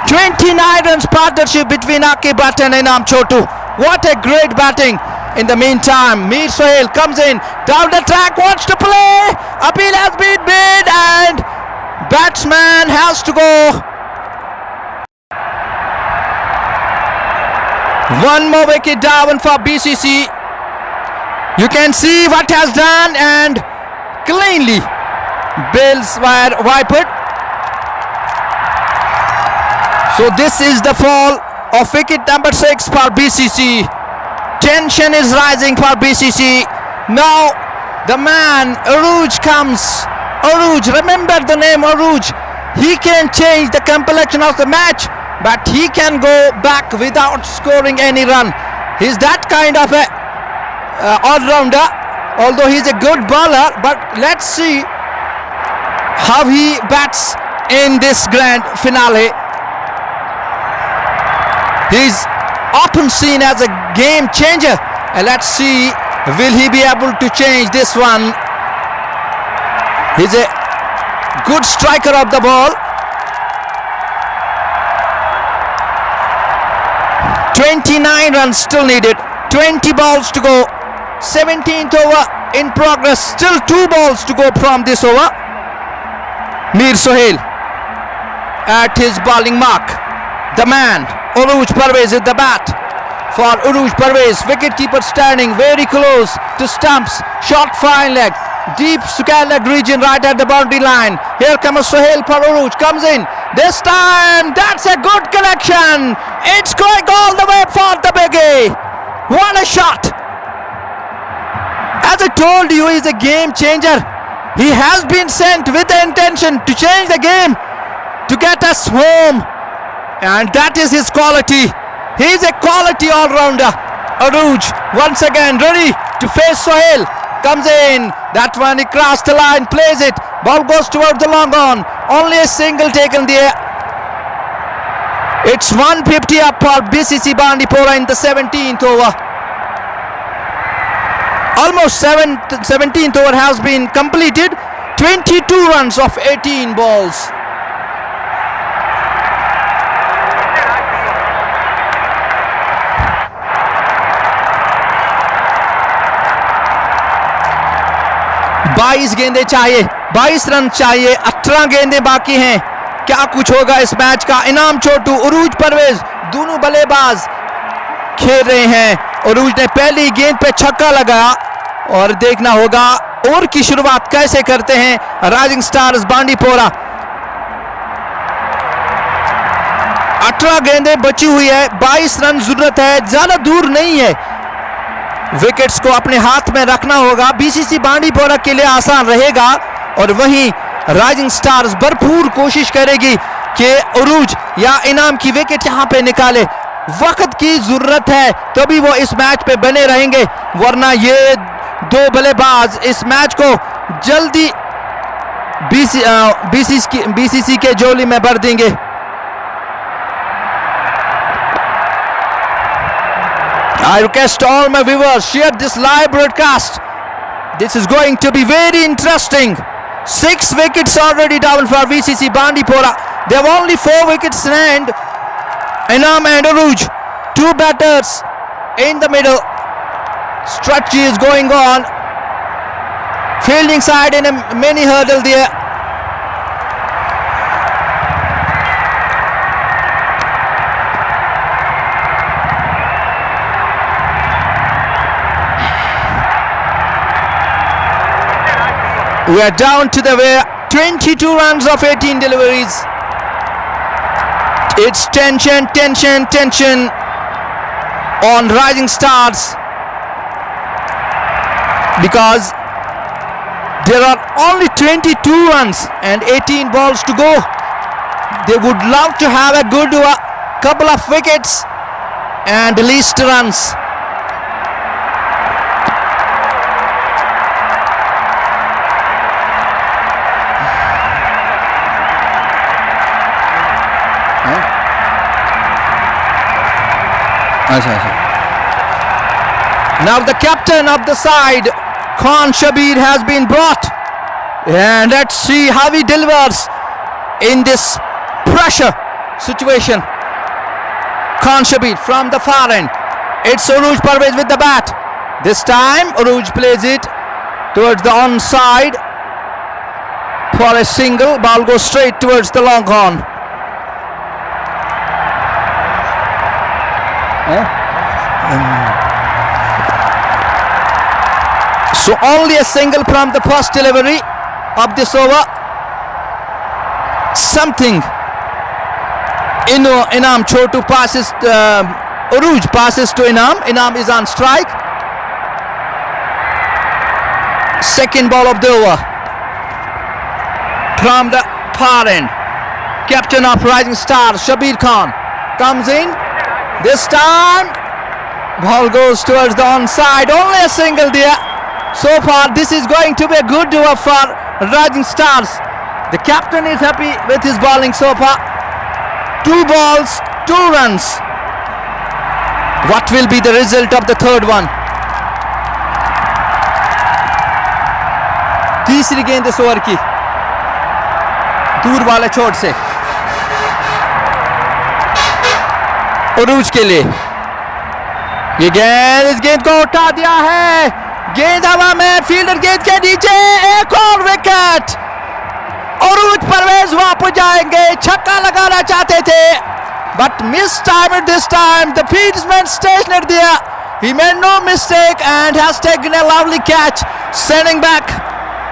29 runs partnership between Aqib Butt and Inam Chotu. What a great batting. In the meantime, Mir Sohail comes in down the track, wants to play. Appeal has been made, and batsman has to go. One more wicket down for BCC. You can see what has done, and cleanly bills were wiped. So this is the fall of wicket number 6 for BCC. Tension is rising for BCC. Now the man Arooj comes. Arooj, remember the name Arooj. He can change the complexion of the match, but he can go back without scoring any run. He's that kind of a all-rounder, although he's a good bowler. But let's see how he bats in this grand finale. He's often seen as a game changer, and let's see, will he be able to change this one? He's a good striker of the ball. 29 runs still needed, 20 balls to go. 17th over in progress, still 2 balls to go from this over. Mir Sohail at his bowling mark. The man Arooj Parvez at the bat for Arooj Parvez. Wicketkeeper standing very close to stumps. Short fine leg, deep square leg region right at the boundary line. Here comes Sohail for Arooj. Comes in. This time that's a good connection. It's going all the way for the biggie. What a shot. As I told you, he's a game changer. He has been sent with the intention to change the game, to get us home. And that is his quality. He's a quality all-rounder. Arooj once again ready to face Sohail. Comes in. That one he crossed the line. Plays it. Ball goes towards the long on. Only a single taken there. It's 150 up for BCC Bandipora in the 17th over. Almost 17th over has been completed. 22 runs of 18 balls. बाईस गेंदें चाहिए, 22 रन चाहिए, 18 गेंदें बाकी हैं. क्या कुछ होगा इस मैच का. इनाम छोटू, उरूज परवेज दोनों बल्लेबाज खेल रहे हैं. उरूज ने पहली गेंद पे छक्का लगाया और देखना होगा ओवर की शुरुआत कैसे करते हैं राइजिंग स्टार्स बांडीपोरा. 18 गेंदें बची हुई है, 22 रन जरूरत है, ज्यादा दूर नहीं है. विकेट्स को अपने हाथ में रखना होगा. बीसीसी बांडीपोरा के लिए आसान रहेगा और वहीं राइजिंग स्टार्स भरपूर कोशिश करेगी कि उरूज या इनाम की विकेट यहां पे निकाले. वक्त की जरूरत है तभी वो इस मैच पे बने रहेंगे, वरना ये दो बल्लेबाज इस मैच को जल्दी बीसीसी के झोली में भर देंगे. I request all my viewers, share this live broadcast. This is going to be very interesting. 6 wickets already down for BCC Bandipora. They have only 4 wickets in hand. Inam and Uruj, 2 batters in the middle. Strategy is going on. Fielding side in a mini hurdle there. We are down to the wire. 22 runs of 18 deliveries. It's tension on Rising Stars, because there are only 22 runs and 18 balls to go. They would love to have a good couple of wickets and least runs. Now the captain of the side, Khan Shabir, has been brought, and let's see how he delivers in this pressure situation. Khan Shabir from the far end. It's Uruj Parvez with the bat. This time Uruj plays it towards the onside for a single. Ball goes straight towards the long on. So only a single from the first delivery of this over. Something. Inam Chotu passes, Uruj passes to Inam. Inam is on strike. Second ball of the over from the far end. Captain of Rising Stars, Shabir Khan, comes in. This time ball goes towards the onside. Only a single there. So far this is going to be a good over for Rising Stars. The captain is happy with his bowling so far. 2 balls, 2 runs. What will be the result of the third one? तीसरी गेंद इस ओवर की, दूर वाले छोर से उरूज के लिए. ये गेंद, इस गेंद को उठा दिया है. गेंद हवा में, फील्डर गेंद के नीचे. एक और विकेट. उरूज परवेज वापस जाएंगे. छक्का लगाना चाहते थे, but missed time at this time. The fieldsman stationed there. He made no mistake and has taken a lovely catch, sending back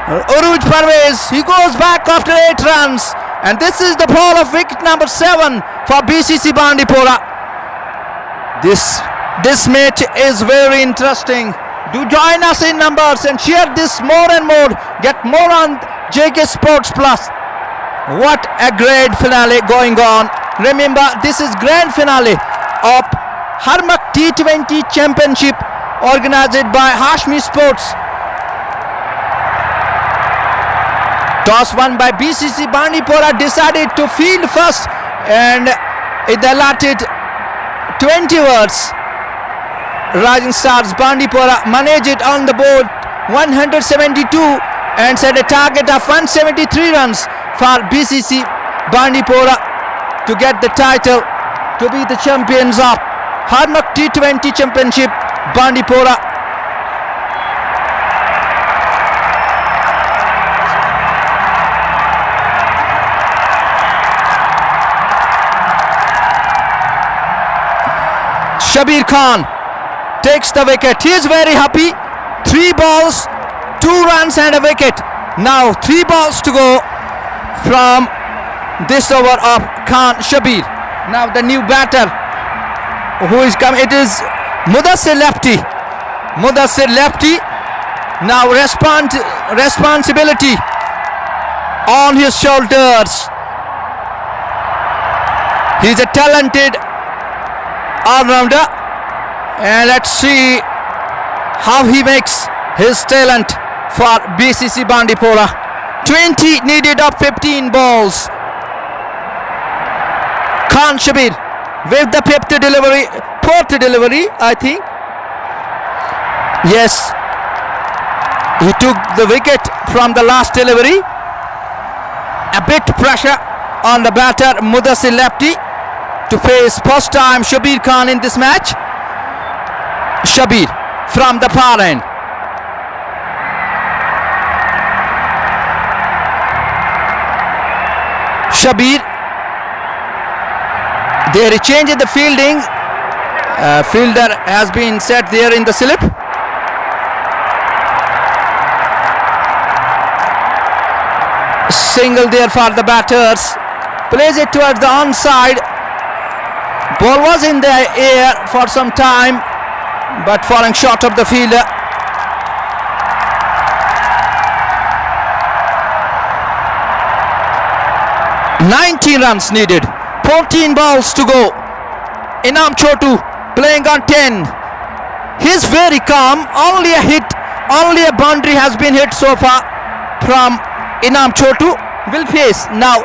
Uruj Parvez. He goes back after 8 runs, and this is the ball of wicket number 7 for BCC Bandipora. This match is very interesting. Do join us in numbers and share this more and more. Get more on JK Sports Plus. What a great finale going on. Remember, this is grand finale of Harmak T20 Championship organized by Hashmi Sports. Toss won by BCC. Bandipora decided to field first and it allotted 20 overs. Rising Stars Bandipora managed it on the board 172 and set a target of 173 runs for BCC Bandipora to get the title, to be the champions of Harmak T20 Championship Bandipora. Shabir Khan takes the wicket. He is very happy. 3 balls, 2 runs and a wicket. Now 3 balls to go from this over of Khan Shabir. Now the new batter who is coming, it is Mudassir Lefty. Mudassir Lefty. Now responsibility on his shoulders. He's a talented all-rounder, and let's see how he makes his talent for BCC Bandipora. 20 needed of 15 balls. Khan Shabir with the fourth delivery, I think. Yes, he took the wicket from the last delivery. A bit pressure on the batter Mudassir Lefty to face first time Shabir Khan in this match. Shabir from the far end. Shabir, they changed the fielding. Fielder has been set there in the slip. Single there for the batters. Plays it towards the onside. Ball was in the air for some time, but falling short of the fielder. $19 runs needed. 14 balls to go. Inam Chotu playing on 10. He's very calm. Only a hit, only a boundary has been hit so far from Inam Chotu. Will face now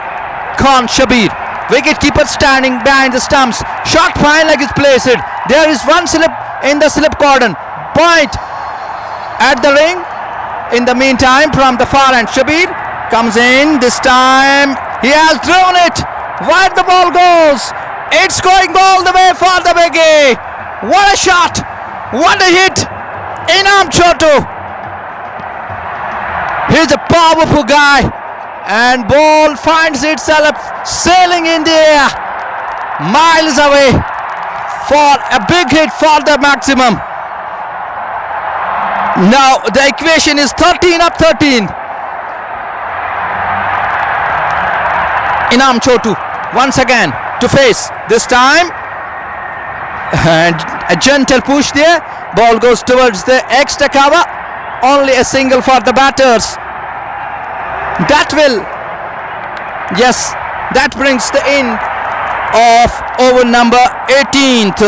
Khan Shabir. Wicketkeeper standing behind the stumps. Shot fine leg is placed. There is one slip in the slip cordon. Point at the ring. In the meantime, from the far end, Shabir comes in. This time he has thrown it. Where the ball goes. It's going all the way for the biggie. What a shot. What a hit. Inam Chotu. He's a powerful guy. And ball finds itself sailing in the air, miles away for a big hit for the maximum. Now the equation is 13 up 13. Inam Chotu once again to face. This time and a gentle push there. Ball goes towards the extra cover. Only a single for the batters. That will, yes, that brings the end of over number 18th.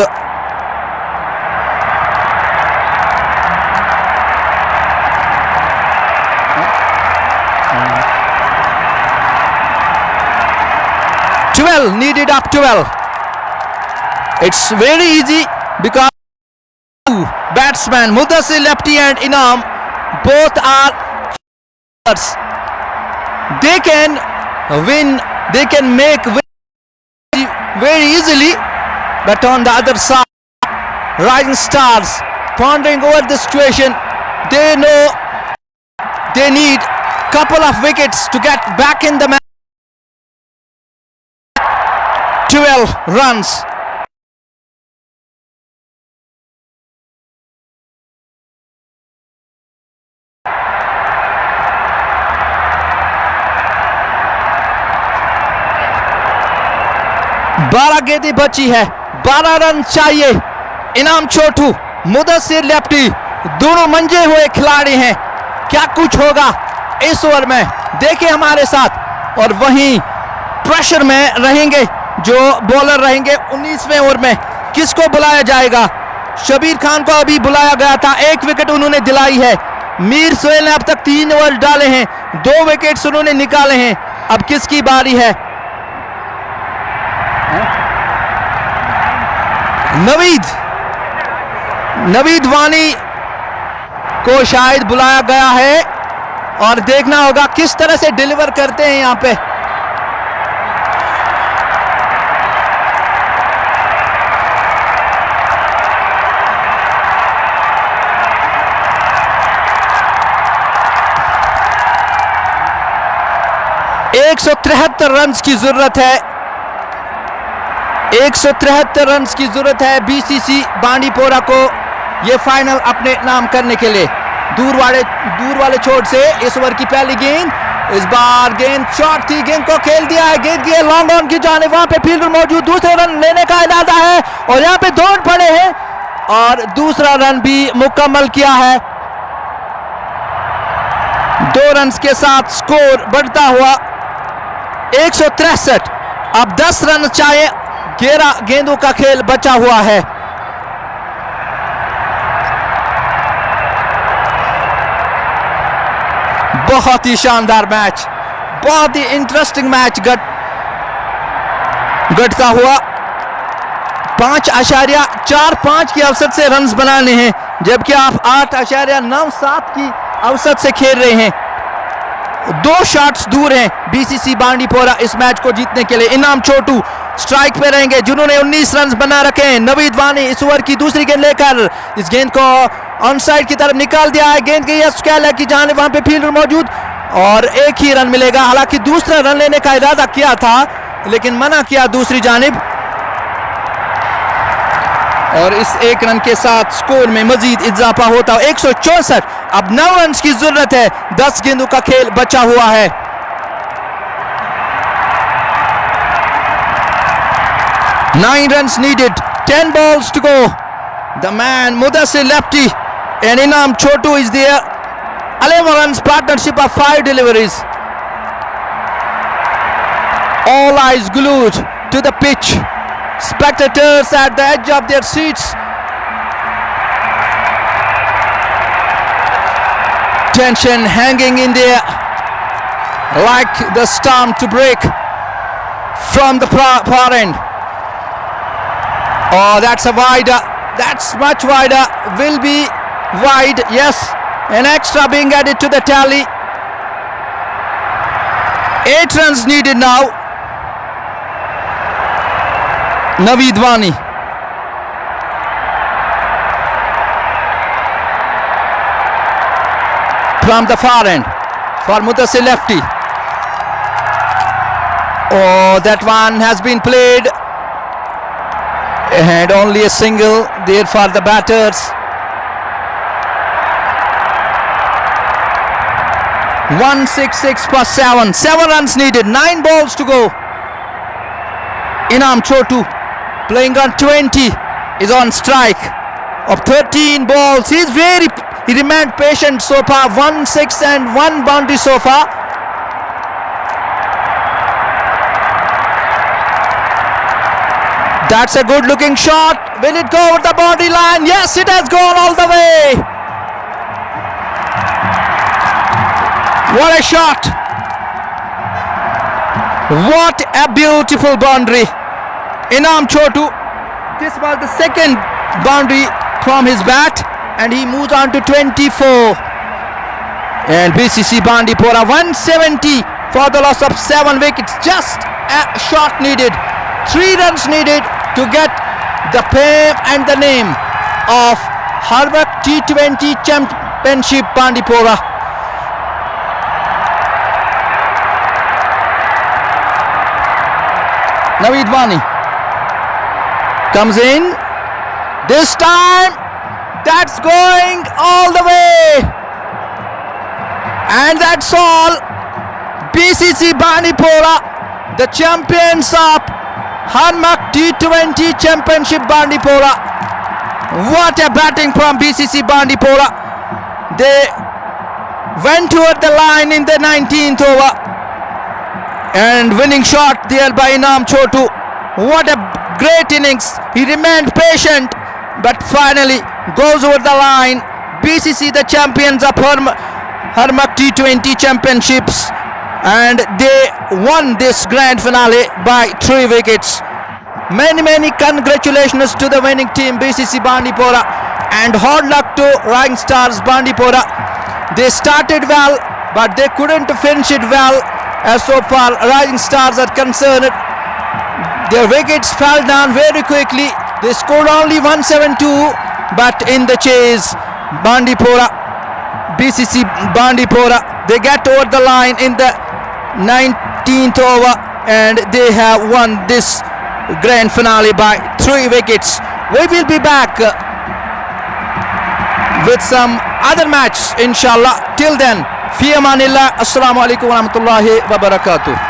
Needed up 12. It's very easy because batsmen Mudassir Lefty and Inam both are hitters. They can win, they can make very easily, but on the other side, Rising Stars pondering over the situation. They know they need couple of wickets to get back in the match. 12 runs. बारह गेंदें बची है, 12 रन चाहिए। इनाम छोटू, मुदस्सिर लेफ्टी दोनों मंजे हुए खिलाड़ी हैं। क्या कुछ होगा इस ओवर में, देखिए हमारे साथ। और वहीं प्रेशर में रहेंगे जो बॉलर रहेंगे 19वें ओवर में, किसको बुलाया जाएगा। शबीर खान को अभी बुलाया गया था, 1 विकेट उन्होंने दिलाई है। मीर सोहेल ने अब तक 3 ओवर डाले हैं, 2 विकेट्स उन्होंने निकाले हैं। अब किसकी बारी है? नवीद वानी को शायद बुलाया गया है और देखना होगा किस तरह से डिलीवर करते हैं यहां पे। एक 173 रन की जरूरत है, 173 रन की जरूरत है बीसीसी बांडीपोरा को ये फाइनल अपने नाम करने के लिए। दूर वाले छोर से इस ओवर की पहली गेंद, इस बार गेंद शॉर्ट थी, गेंद को खेल दिया है, गेंद की लॉन्ग ऑन की जाने, वहां पे फील्डर मौजूद, दूसरे रन लेने का इरादा है और यहां पे दौड़ पड़े हैं और दूसरा रन भी मुकम्मल किया है। 2 रन के साथ स्कोर बढ़ता हुआ 163। अब 10 रन चाहिए, 11 गेंदों का खेल बचा हुआ है। बहुत ही शानदार मैच, बहुत ही इंटरेस्टिंग मैच घटता हुआ। 5.45 की औसत से रन्स बनाने हैं, जबकि आप 8.97 की औसत से खेल रहे हैं। 2 शॉट्स दूर हैं बीसीसी बांडीपोरा इस मैच को जीतने के लिए। इनाम छोटू स्ट्राइक पे रहेंगे जिन्होंने 19 रन बना रखे हैं। नवीद वानी इस ओवर की दूसरी गेंद लेकर इस गेंद को ऑन साइड की तरफ निकाल दिया है, गेंद की स्क्वायर लेग की जाने, वहां पे फील्डर मौजूद और 1 ही रन मिलेगा। हालांकि दूसरा रन लेने का इरादा किया था लेकिन मना किया दूसरी जानिब और इस 1 रन के साथ स्कोर में मजीद इजाफा होता है। 164। अब 9 रन की जरूरत है, 10 गेंदों का खेल बचा हुआ है। Nine runs needed, 10 balls to go. The man Mudassir lefty and Inam Chotu is there. 11 runs, partnership of 5 deliveries. All eyes glued to the pitch. Spectators at the edge of their seats. Tension hanging in the air like the storm to break from the far end. Oh, that's a wider, that's much wider, will be wide, yes, an extra being added to the tally. 8 runs needed now. Naveed Wani from the far end for Mudassir lefty. Oh, that one has been played and only a single there for the batters. 166 for 7. 7 runs needed, 9 balls to go. Inam Chotu playing on 20 is on strike of 13 balls. He remained patient so far. 1 6 and 1 boundary so far. That's a good looking shot. Will it go over the boundary line? Yes, it has gone all the way. What a shot. What a beautiful boundary. Inam Chotu, this was the second boundary from his bat and he moves on to 24. And BCC Bandipora 170 for the loss of 7 wickets. Just a shot needed. 3 runs needed to get the fame and the name of Harvard T20 Championship Bandipora. Naveed Wani comes in. This time that's going all the way. And that's all. BCC Bandipora, the champions of Harmak T20 Championship Bandipora. What a batting from BCC Bandipora. They went toward the line in the 19th over. And winning shot there by Inam Chotu. What a great innings. He remained patient. but finally goes over the line. BCC, the champions of Harmak T20 Championships, and they won this grand finale by 3 wickets. Many congratulations to the winning team BCC Bandipora, and hard luck to Rising Stars Bandipora. They started well, but they couldn't finish it well as so far Rising Stars are concerned. Their wickets fell down very quickly. They scored only 172, but in the chase, BCC Bandipora, they get over the line in the 19th over, and they have won this grand finale by 3 wickets. We will be back with some other match inshallah. Till then, fi amanillah. Assalamu alaikum wa rahmatullahi wa barakatuh.